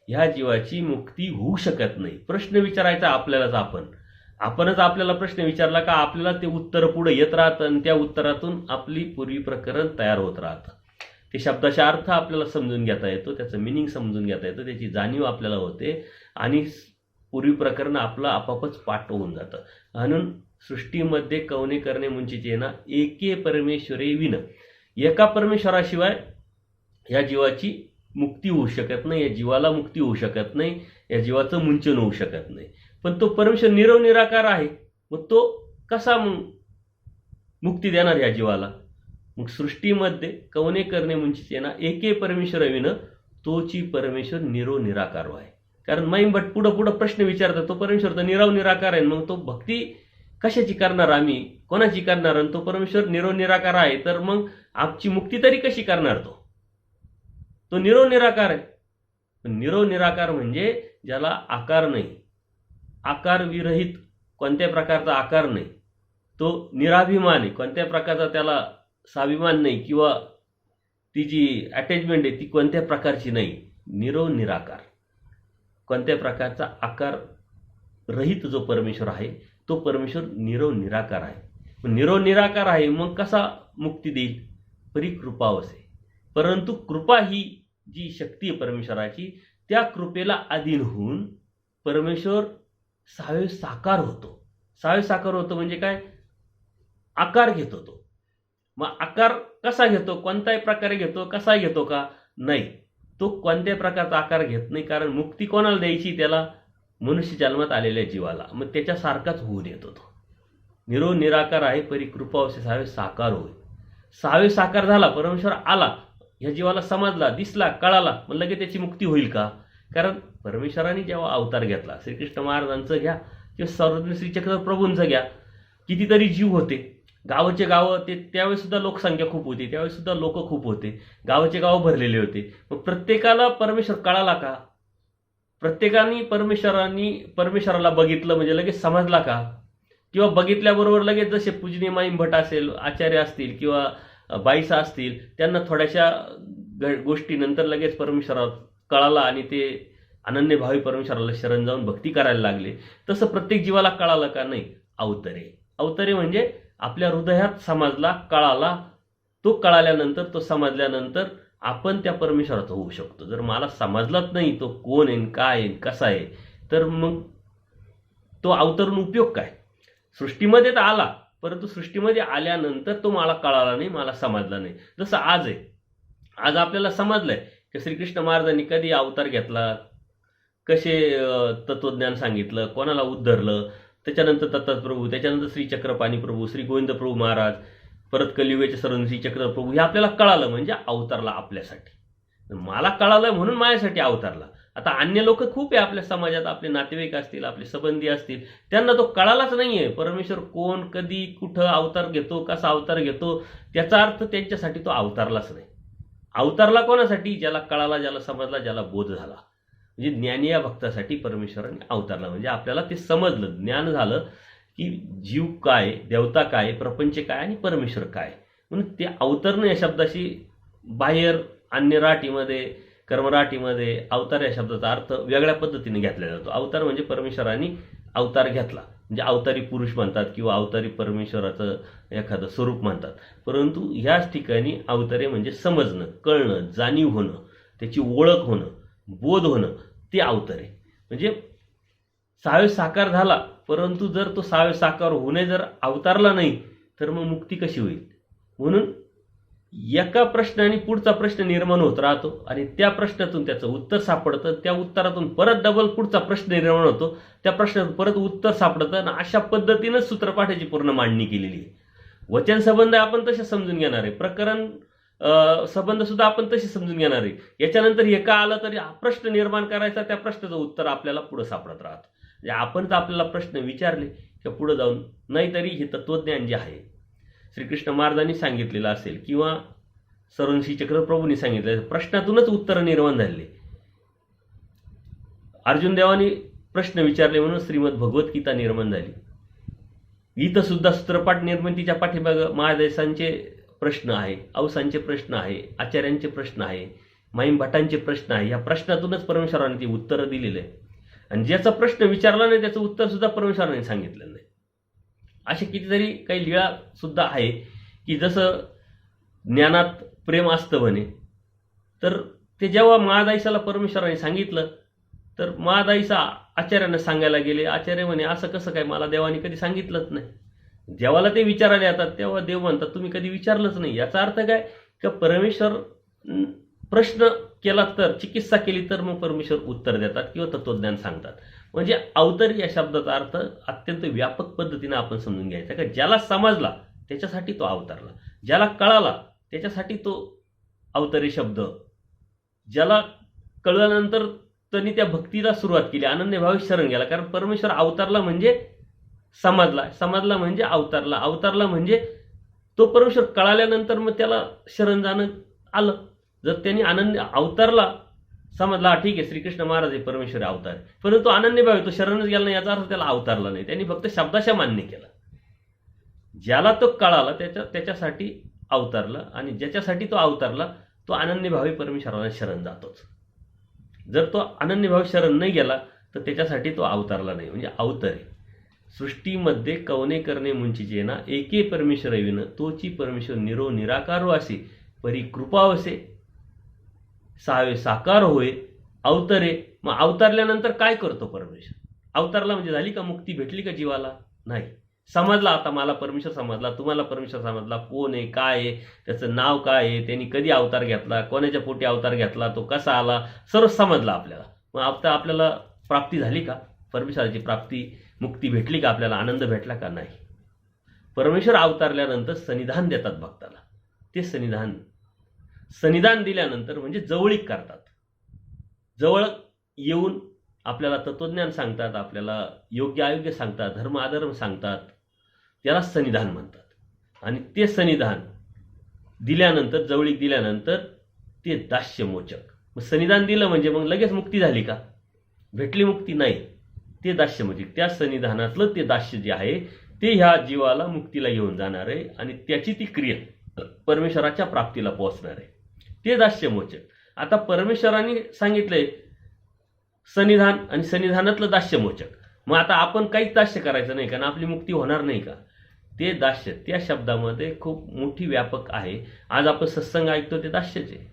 ह्या जीवाची मुक्ती होऊ शकत नाही. प्रश्न विचारायचा आपल्यालाच. आपणच आपल्याला प्रश्न विचारला का आपल्याला ते उत्तर पुढे येत राहतं आणि त्या उत्तरातून आपली पूर्वी प्रकरण तयार होत राहतं. ते शब्दाचा अर्थ आपल्याला समजून घेता येतो, त्याचं मिनिंग समजून घेता येतं, त्याची जाणीव आपल्याला होते आणि पूर्वी प्रकरण आपलं आपापच पाठ होऊन जातं. म्हणून सृष्टीमध्ये कवने करणे मुंचीचे ना, एके परमेश्वरे विन, एका परमेश्वराशिवाय या जीवाची मुक्ती होऊ शकत नाही, या जीवाला मुक्ती होऊ शकत नाही, या जीवाचं मुंचन होऊ शकत नाही. पण तो परमेश्वर निराकार आहे, मग तो कसा मुक्ती देणार या जीवाला? मग सृष्टीमध्ये कवने करणे मुंचीचे ना, एके परमेश्वर विन, तोची परमेश्वर निराकार आहे. कारण माईम भट पुढं प्रश्न विचारतात, तो परमेश्वर तर निराकार आहे, मग तो भक्ती कशाची करणार आम्ही, कोणाची करणार? आणि तो परमेश्वर निराकार आहे, तर मग आमची मुक्ती तरी कशी करणार? तो निराकार आहे. निराकार म्हणजे ज्याला आकार नाही, आकार विरहित, कोणत्या प्रकारचा आकार नाही, तो निराभिमान आहे, कोणत्या प्रकारचा त्याला स्वाभिमान नाही, किंवा ती जी अटॅचमेंट आहे ती कोणत्या प्रकारची नाही. निराकार, कोणत्या प्रकारचा आकार रहित जो परमेश्वर आहे तो परमेश्वर निराकार आहे. निराकार आहे, मग कसा मुक्ती देईल? परिकृपावसे. परंतु कृपा ही जी शक्ती आहे परमेश्वराची, त्या कृपेला अधीन होऊन परमेश्वर साकार होतो. म्हणजे काय? आकार घेतो तो. मग आकार कसा घेतो? कोणत्याही प्रकारे घेतो? कसा घेतो का? नाही, तो कोणत्याही प्रकारचा आकार घेत नाही. कारण मुक्ती कोणाला द्यायची? त्याला, मनुष्य जन्मात आलेल्या जीवाला. मग त्याच्यासारखाच होऊन येतो तो. निराकार आहे, परिकृपावसे साकार होईल. साकार झाला, परमेश्वर आला, ह्या जीवाला समजला, दिसला, कळाला, मग लगेच त्याची मुक्ती होईल का? कारण परमेश्वराने जेव्हा अवतार घेतला, श्रीकृष्ण महाराजांचं घ्या किंवा सर्वज्ञ श्रीचक्र प्रभूंचं घ्या, कितीतरी जीव होते, गावाचे गावं, ते त्यावेळेस सुद्धा लोकसंख्या खूप होती, त्यावेळेस सुद्धा लोक खूप होते, गावाचे गाव भरलेले होते. मग प्रत्येकाला परमेश्वर कळाला का? प्रत्येकाने परमेश्वराला बघितलं म्हणजे लगेच समजला का? किंवा बघितल्याबरोबर लगेच जसे पूजनीय माईम भट असेल, आचार्य असतील किंवा बाईसा असतील, त्यांना थोड्याशा गोष्टी नंतर लगेच परमेश्वरावर कळाला आणि ते अनन्यभावी परमेश्वराला शरण जाऊन भक्ती करायला लागले. तसं प्रत्येक जीवाला कळालं का? नाही. अवतरे म्हणजे आपल्या हृदयात समजला, कळाला, तो कळाल्यानंतर, तो समजल्यानंतर आपण त्या परमेश्वराचा होऊ शकतो. जर मला समजलाच नाही तो कोण आहे, काय आहे, कसा आहे, तर मग तो अवतरून उपयोग काय? सृष्टीमध्ये तर आला, परंतु सृष्टीमध्ये आल्यानंतर तो मला कळाला नाही, मला समजला नाही. जसं आज आहे, आज आपल्याला समजलंय की श्रीकृष्ण महाराजांनी कधी अवतार घेतला, कसे तत्वज्ञान सांगितलं, कोणाला उद्धरलं, त्याच्यानंतर दत्तप्रभू, त्याच्यानंतर श्री चक्रपाणी प्रभू, श्री गोविंद प्रभू महाराज, परत कलियुगाचे सरन श्री चक्र प्रभू, हे आपल्याला कळालं म्हणजे अवतारला आपल्यासाठी. मला कळालं म्हणून माझ्यासाठी अवतारला. आता अन्य लोक खूप आहे आपल्या समाजात, आपले नातेवाईक असतील, आपले संबंधी असतील, त्यांना तो कळालाच नाहीये परमेश्वर कोण, कधी, कुठं अवतार घेतो, कसा अवतार घेतो, त्याचा अर्थ त्यांच्यासाठी तो अवतारलाच नाही. अवतारला कोणासाठी? ज्याला कळाला, ज्याला समजला, ज्याला बोध झाला. म्हणजे ज्ञानी या भक्तासाठी परमेश्वराने अवतारला. म्हणजे आपल्याला ते समजलं, ज्ञान झालं की जीव काय, देवता काय, प्रपंच काय आणि परमेश्वर काय. म्हणून ते अवतरणं या शब्दाशी बाहेर अन्य राठीमध्ये, कर्मराठीमध्ये अवतार या शब्दाचा अर्थ वेगळ्या पद्धतीने घेतला जातो. अवतार म्हणजे परमेश्वराने अवतार घेतला, म्हणजे अवतारी पुरुष म्हणतात किंवा अवतारी परमेश्वराचं एखादं स्वरूप म्हणतात. परंतु ह्याच ठिकाणी अवतारे म्हणजे समजणं, कळणं, जाणीव होणं, त्याची ओळख होणं, बोध होणं, ते अवतारे. म्हणजे सावे साकार झाला, परंतु जर तो सावे साकार होणे जर अवतारला नाही तर मग मुक्ती कशी होईल? म्हणून एका प्रश्नाने पुढचा प्रश्न निर्माण होत राहतो आणि त्या प्रश्नातून त्याचं उत्तर सापडतं, त्या उत्तरातून परत डबल पुढचा प्रश्न निर्माण होतो, त्या प्रश्नातून परत उत्तर सापडतं आणि अशा पद्धतीनंच सूत्रपाठाची पूर्ण मांडणी केलेली आहे. वचन संबंध आपण तसे समजून घेणार आहे, प्रकरण संबंध सुद्धा आपण तसे समजून घेणार आहे. याच्यानंतर हे का आलं तरी प्रश्न निर्माण करायचा, त्या प्रश्नाचं उत्तर आपल्याला पुढे सापडत राहतं. म्हणजे आपण तर आपल्याला प्रश्न विचारले की पुढे जाऊन, नाहीतरी हे तत्वज्ञान जे आहे श्रीकृष्ण महाराजांनी सांगितलेलं असेल किंवा सरवणश्री चक्रप्रभूंनी सांगितलं, प्रश्नातूनच उत्तर निर्माण झाले. अर्जुन देवानी प्रश्न विचारले म्हणून श्रीमद भगवद्गीता निर्माण झाली. इथं सुद्धा सूत्रपाठ निर्मितीच्या पाठीमागे महादेशांचे प्रश्न आहे, औसांचे प्रश्न आहे, आचार्यांचे प्रश्न आहे, माईम भटांचे प्रश्न आहे. या प्रश्नातूनच परमेश्वराने ती उत्तरं दिलेली आहे. आणि ज्याचा प्रश्न विचारला नाही त्याचं उत्तर सुद्धा परमेश्वराने सांगितलेलं नाही. असे कितीतरी काही लीळा सुद्धा आहे की जसं ज्ञानात प्रेम असतं म्हणे, तर ते जेव्हा महादाईसाला परमेश्वराने सांगितलं तर महादाईसा आचार्यांना सांगायला गेले. आचार्य म्हणे असं कसं काय, मला देवाने कधी सांगितलंच नाही. देवाला ते विचारायला येतात तेव्हा देव म्हणतात तुम्ही कधी विचारलंच नाही. याचा अर्थ काय की परमेश्वर प्रश्न केला तर, चिकित्सा केली तर मग परमेश्वर उत्तर देतात किंवा तत्वज्ञान सांगतात. म्हणजे अवतार या शब्दाचा अर्थ अत्यंत व्यापक पद्धतीने आपण समजून घ्यायचा का ज्याला समजला त्याच्यासाठी तो अवतारला, ज्याला कळाला त्याच्यासाठी तो अवतारी शब्द, ज्याला कळल्यानंतर त्यांनी त्या भक्तीला सुरुवात केली, अनन्यभावी शरण गेला. कारण परमेश्वर अवतारला म्हणजे समजला, समजला म्हणजे अवतारला, अवतारला म्हणजे तो परमेश्वर कळाल्यानंतर मग त्याला शरण जाणं आलं. जर त्यांनी अनन्य अवतारला, समजला ठीक आहे श्रीकृष्ण महाराज हे परमेश्वर अवतार, परंतु अनन्यभावी तो शरणच गेला नाही, याचा अर्थ त्याला अवतारला नाही. त्यांनी फक्त शब्दाशा मान्य केला. ज्याला तो कळाला त्याच्यासाठी अवतारला आणि ज्याच्यासाठी तो अवतारला तो अनन्यभावी परमेश्वराला शरण जातोच. जर तो अनन्यभावी शरण नाही गेला तर त्याच्यासाठी तो अवतारला नाही. म्हणजे अवतारे सृष्टीमध्ये कवने करणे मुंचीचे ना, एके परमेश्वर विन तोची परमेश्वर निरो निराकारो असे, परी कृपा असे सावे साकार होय अवतरे. मग अवतारल्यानंतर काय करतो परमेश्वर? अवतारला म्हणजे झाली का मुक्ती, भेटली का जीवाला? नाही. समजला, आता मला परमेश्वर समजला, तुम्हाला परमेश्वर समजला, कोण आहे, काय आहे, त्याचं नाव काय आहे, त्यांनी कधी अवतार घेतला, कोणाच्या पोटी अवतार घेतला, तो कसा आला, सर्व समजलं आपल्याला. मग आता आपल्याला प्राप्ती झाली का? परमेश्वराची प्राप्ती, मुक्ती भेटली का? आपल्याला आनंद भेटला का? नाही. परमेश्वर अवतारल्यानंतर सन्निधान देतात भक्ताला. ते सन्निधान दिल्यानंतर म्हणजे जवळीक करतात. जवळ येऊन आपल्याला तत्वज्ञान सांगतात, आपल्याला योग्य अयोग्य सांगतात, धर्म अधर्म सांगतात, त्याला सन्निधान म्हणतात. आणि ते सन्निधान दिल्यानंतर, जवळीक दिल्यानंतर ते दास्यमोचक. मग सन्निधान दिलं म्हणजे मग लगेच मुक्ती झाली का? भेटली मुक्ती? नाही. ते दास्यमोचक, त्या सन्निधानातलं ते दास्य जे आहे ते ह्या जीवाला मुक्तीला घेऊन जाणार आहे आणि त्याची ती क्रिया परमेश्वराच्या प्राप्तीला पोहोचणार आहे. ते दास्यमोचक. आता परमेश्वराने सांगितलंय सन्निधान आणि सन्निधानातलं दास्यमोचक. मग आता आपण काहीच दास्य करायचं नाही, कारण आपली मुक्ती होणार नाही का? ते दास्य त्या शब्दामध्ये खूप मोठी व्यापक आहे. आज आपण सत्संग ऐकतो ते दास्यच आहे.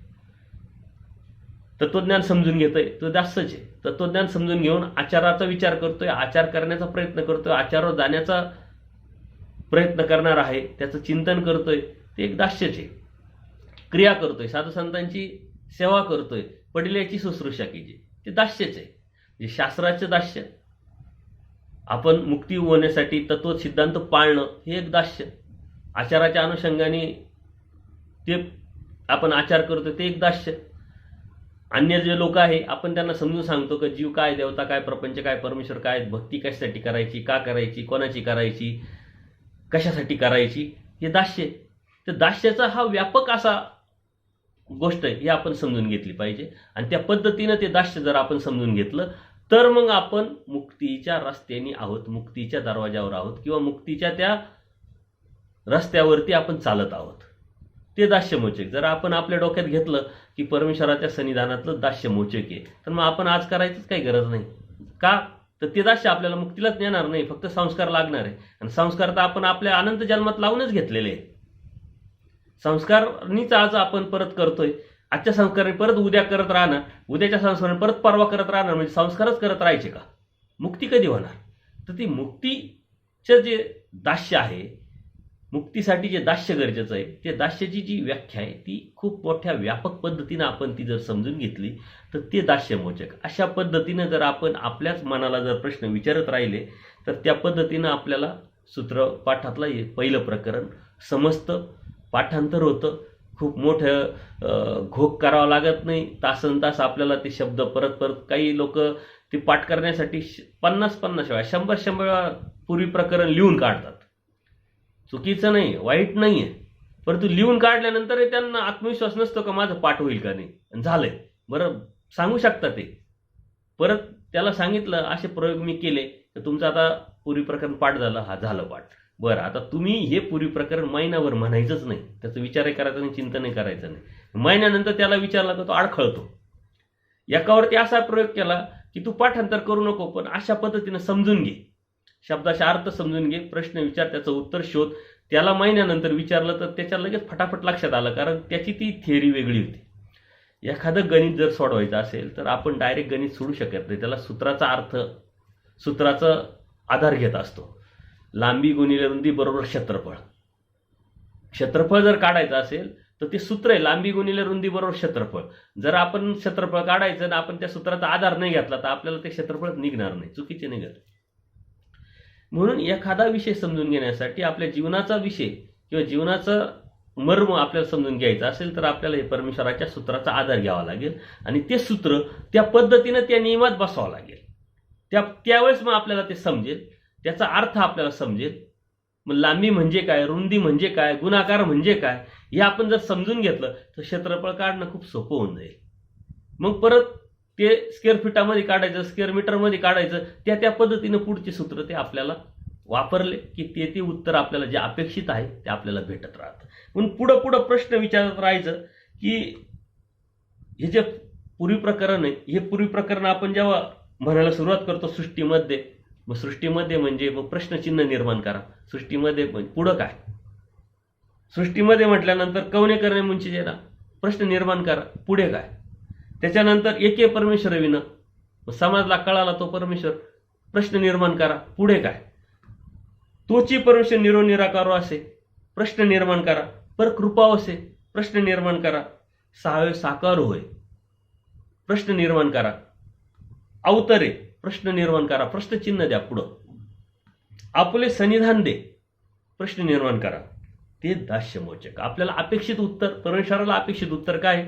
तत्वज्ञान समजून घेतोय तो दास्यच आहे. तत्वज्ञान समजून घेऊन आचाराचा विचार करतोय, आचार करण्याचा प्रयत्न करतोय, आचारावर जाण्याचा प्रयत्न करणार आहे, त्याचं चिंतन करतोय, ते एक दास्यच आहे. क्रिया करतोय, साधू संतांची सेवा करतोय, पडिल्याची शुश्रूषा केली, ते दास्यच आहे. म्हणजे शास्त्राचं दास्य, आपण मुक्ती होण्यासाठी तत्व सिद्धांत पाळणं हे एक दास्य. आचाराच्या अनुषंगाने ते आपण आचार करतो ते एक दास्य. अन्य जे लोक आहे आपण त्यांना समजून सांगतो की जीव काय, देवता काय, प्रपंच काय, परमेश्वर काय, भक्ती कशासाठी करायची, का करायची, कोणाची करायची, कशासाठी करायची, हे दास्य. तर दास्याचा हा व्यापक असा गोष्ट आहे, हे आपण समजून घेतली पाहिजे. आणि त्या पद्धतीनं ते दास्य जर आपण समजून घेतलं तर मग आपण मुक्तीच्या रस्त्याने आहोत, मुक्तीच्या दरवाजावर आहोत, किंवा मुक्तीच्या त्या रस्त्यावरती आपण चालत आहोत. ते दास्यमोचक. जर आपण आपल्या डोक्यात घेतलं की परमेश्वराच्या सन्निधानातलं दास्यमोचक आहे, तर मग आपण आज करायचीच काही गरज नाही. का? तर ते दास्य आपल्याला मुक्तीलाच नेणार नाही, फक्त संस्कार लागणार आहे. आणि संस्कार तर आपण आपल्या अनंत जन्मात लावूनच घेतलेले आहे. संस्कारनीच आज आपण परत करतोय. आजच्या संस्काराने परत उद्या करत राहणार, उद्याच्या संस्काराने परत परवा करत राहणार, म्हणजे संस्कारच करत राहायचे का? मुक्ती कधी होणार? तर ती मुक्तीचं जे दास्य आहे, मुक्तीसाठी जे दास्य गरजेचं आहे, ते दास्याची जी व्याख्या आहे ती खूप मोठ्या व्यापक पद्धतीनं आपण ती जर समजून घेतली तर ते दास्यमोचक. अशा पद्धतीनं जर आपण आपल्याच मनाला जर प्रश्न विचारत राहिले तर त्या पद्धतीनं आपल्याला सूत्रपाठातलं पहिलं प्रकरण समजतं, पाठांतर होतं. खूप मोठं घोक करावं लागत नाही. तासनतास आपल्याला ते शब्द परत परत, काही लोक ते पाठ करण्यासाठी 50-50 वेळा, 100-100 वेळा पूर्वी प्रकरण लिहून काढतात. चुकीचं नाही, वाईट नाही आहे, परंतु लिहून काढल्यानंतर त्यांना आत्मविश्वास नसतो का माझं पाठ होईल का नाही. झालंय बरं, सांगू शकता ते. परत त्याला सांगितलं असे प्रयोग मी केले तर तुमचं आता पूर्वी प्रकरण पाठ झालं, हा झालं पाठ. बरं, आता तुम्ही हे पूर्वी प्रकरण महिनाभर म्हणायचंच नाही, त्याचा विचारही करायचा नाही, चिंतनही करायचं नाही. महिन्यानंतर त्याला विचारला तर तो अडखळतो. एकावरती असा प्रयोग केला की तू पाठांतर करू नको, पण अशा पद्धतीनं समजून घे, शब्दाचा अर्थ समजून घे, प्रश्न विचार, त्याचं उत्तर शोध. त्याला महिन्यानंतर विचारलं तर त्याच्या लगेच फटाफट लक्षात आलं, कारण त्याची ती थिअरी वेगळी होती. एखादं गणित जर सोडवायचं असेल तर आपण डायरेक्ट गणित सोडू शकत नाही, त्याला सूत्राचा अर्थ, सूत्राचा आधार घेत असतो. लांबी गुणिले रुंदी बरोबर क्षेत्रफळ. क्षेत्रफळ जर काढायचं असेल तर ते सूत्र आहे लांबी गुणिले रुंदी बरोबर क्षेत्रफळ. जर आपण क्षेत्रफळ काढायचं आणि आपण त्या सूत्राचा आधार नाही घेतला तर आपल्याला ते क्षेत्रफळ निघणार नाही, चुकीचे निघेल. म्हणून एखादा विषय समजून घेण्यासाठी, आपल्या जीवनाचा विषय किंवा जीवनाचं मर्म आपल्याला समजून घ्यायचं असेल तर आपल्याला हे परमेश्वराच्या सूत्राचा आधार घ्यावा लागेल आणि ते सूत्र त्या पद्धतीनं त्या नियमात बसवावं लागेल. त्यावेळेस मग आपल्याला ते समजेल, त्याचा अर्थ आपल्याला समजेल. मग लांबी म्हणजे काय, रुंदी म्हणजे काय, गुणाकार म्हणजे काय, हे आपण जर समजून घेतलं तर क्षेत्रफळ काढणं खूप सोपं होऊन जाईल. मग परत ते स्क्वेअर फीटामध्ये काढायचं, स्क्वेअर मीटरमध्ये काढायचं, त्या पद्धतीनं पुढचे सूत्र ते आपल्याला वापरले की ते उत्तर आपल्याला जे अपेक्षित आहे ते आपल्याला भेटत राहतं. म्हणून पुढं प्रश्न विचारत राहायचं की हे जे पूर्वी प्रकरण आहे, हे पूर्वी प्रकरण आपण जेव्हा म्हणायला सुरुवात करतो सृष्टीमध्ये, मग सृष्टीमध्ये म्हणजे मग प्रश्नचिन्ह निर्माण करा. सृष्टीमध्ये पुढं काय, सृष्टीमध्ये म्हटल्यानंतर कवने करणे मुंची ना, प्रश्न निर्माण करा, पुढे काय. त्याच्यानंतर एके परमेश्वर विना, समाजला कळाला तो परमेश्वर, प्रश्न निर्माण करा, पुढे काय. तोची परमेश्वर निराकारो असे, प्रश्न निर्माण करा. पर कृपा असे, प्रश्न निर्माण करा. सहावे साकार होय, प्रश्न निर्माण करा. अवतरे, प्रश्न निर्माण करा, प्रश्नचिन्ह द्या पुढं. आपले सन्निधान दे, प्रश्न निर्माण करा. ते दास्यमोचक. आपल्याला अपेक्षित उत्तर, परमेश्वराला अपेक्षित उत्तर काय,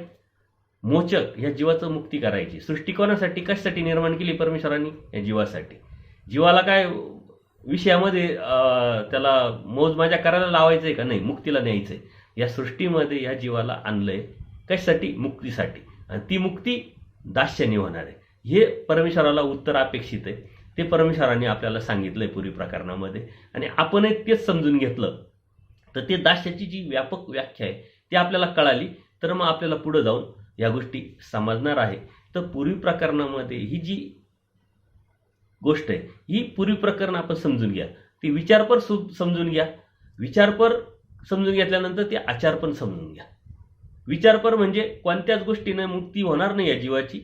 मोचक, या जीवाचं मुक्ती करायची. सृष्टी कोणासाठी, कशासाठी निर्माण केली परमेश्वरांनी, या जीवासाठी. जीवाला काय विषयामध्ये त्याला मौज मजा करायला लावायचंय का, नाही, मुक्तीला न्यायचंय. या सृष्टीमध्ये या जीवाला आणलंय कशासाठी, मुक्तीसाठी. आणि ती मुक्ती दास्याने होणार आहे, हे परमेश्वराला उत्तर अपेक्षित आहे. ते परमेश्वराने आपल्याला सांगितलंय पुरी प्रकरणामध्ये, आणि आपणही तेच समजून घेतलं तर ते दास्याची जी व्यापक व्याख्या आहे ती आपल्याला कळाली, तर मग आपल्याला पुढे जाऊन या गोष्टी समजणार आहे. तर पूर्वी प्रकरणामध्ये ही जी गोष्ट आहे ही पूर्वी प्रकरण आपण समजून घ्या, ती विचारपर समजून घ्या. विचारपर समजून घेतल्यानंतर ते आचार पण समजून घ्या. विचारपर म्हणजे कोणत्याच गोष्टीने मुक्ती होणार नाही या जीवाची,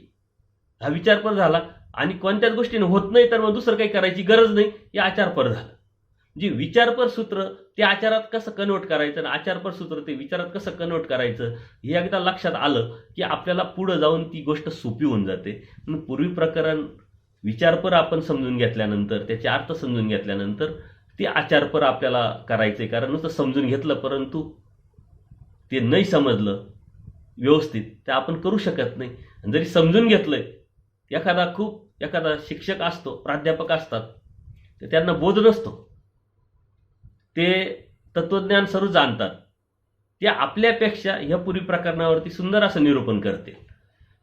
हा विचारपर झाला. आणि कोणत्याच गोष्टीने होत नाही तर मग दुसरं काही करायची गरज नाही, हे आचारपर झालं. जे विचारपर सूत्र ते आचारात कसं कन्वर्ट करायचं आणि आचारपर सूत्र ते विचारात कसं कन्वर्ट करायचं हे एकदा लक्षात आलं की आपल्याला पुढे जाऊन ती गोष्ट सोपी होऊन जाते. म्हणून पूर्वी प्रकरण विचारपर आपण समजून घेतल्यानंतर, त्याचे अर्थ समजून घेतल्यानंतर ते आचारपर आपल्याला करायचे. कारण नुसतं समजून घेतलं परंतु ते नाही समजलं व्यवस्थित तर आपण करू शकत नाही. जरी समजून घेतलंय, एखादा शिक्षक असतो, प्राध्यापक असतात, तर त्यांना बोध नसतो, ते तत्वज्ञान सर्व जाणतात, ते आपल्यापेक्षा ह्या पूर्वी प्रकरणावरती सुंदर असं निरूपण करतील,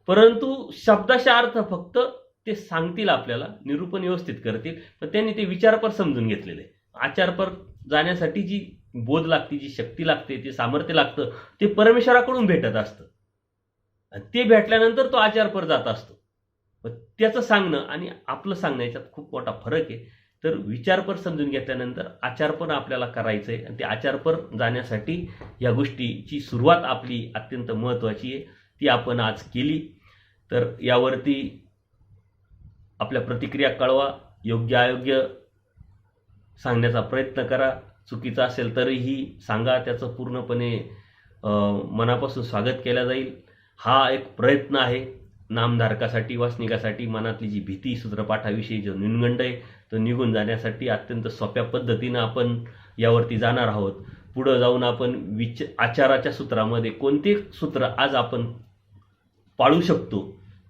परंतु शब्दाचा अर्थ फक्त ते सांगतील, आपल्याला निरूपण व्यवस्थित करतील, पण त्यांनी ते विचारपर समजून घेतलेले. आचारपर जाण्यासाठी जी बोध लागते, जी शक्ती लागते, ते सामर्थ्य लागतं, ते परमेश्वराकडून भेटत असतं. आणि ते भेटल्यानंतर तो आचारपर जात असतो. त्याचं सांगणं आणि आपलं सांगणं याच्यात खूप मोठा फरक आहे. तर विचारपर समजून घेतल्यानंतर आचारपर आपल्याला करायचं आहे, आणि ते आचारपर जाण्यासाठी या गोष्टीची सुरुवात आपली अत्यंत महत्त्वाची आहे, ती आपण आज केली. तर यावरती आपल्या प्रतिक्रिया कळवा, योग्य अयोग्य सांगण्याचा प्रयत्न करा. चुकीचं असेल तरीही सांगा, त्याचं पूर्णपणे मनापासून स्वागत केलं जाईल. हा एक प्रयत्न आहे नामधारकासाठी, वासनिकासाठी. मनातली जी भीती, सूत्रपाठाविषयी जो न्यूनगंड आहे तो निघून जाण्यासाठी अत्यंत सोप्या पद्धतीनं आपण यावरती जाणार आहोत. पुढं जाऊन आपण आचाराच्या सूत्रामध्ये कोणते सूत्र आज आपण पाळू शकतो,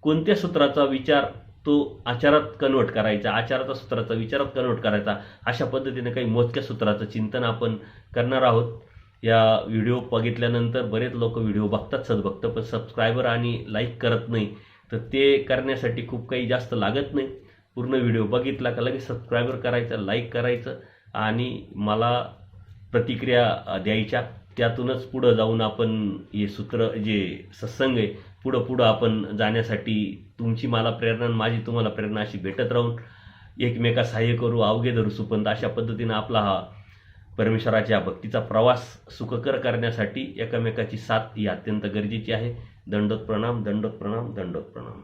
कोणत्या सूत्राचा विचार तो आचारात कन्वर्ट करायचा, आचाराचा सूत्राचा विचारात कन्वर्ट करायचा, अशा पद्धतीने काही मोजक्या सूत्राचं चिंतन आपण करणार आहोत. या व्हिडिओ बघितल्यानंतर बरेच लोक व्हिडिओ बघतात, सद्भक्त, पण सबस्क्रायबर आणि लाईक करत नाही. तर ते करण्यासाठी खूप काही जास्त लागत नाही. पूर्ण व्हिडिओ बघितला का लगेच सबस्क्रायबर करायचं, लाईक करायचं आणि मला प्रतिक्रिया द्यायच्या. त्यातूनच पुढं जाऊन आपण हे सूत्र, जे सत्संग आहे, पुढं आपण जाण्यासाठी तुमची मला प्रेरणा, माझी तुम्हाला प्रेरणा अशी भेटत राहून एकमेका सहाय्य करू, अवघे धरू सुपंथ, अशा पद्धतीनं आपला हा परमेश्वराच्या भक्तीचा प्रवास सुखकर करण्यासाठी एकमेकाची साथ ही अत्यंत गरजेची आहे. दंडोत प्रणाम, दंडोत प्रणाम, दंडोत प्रणाम.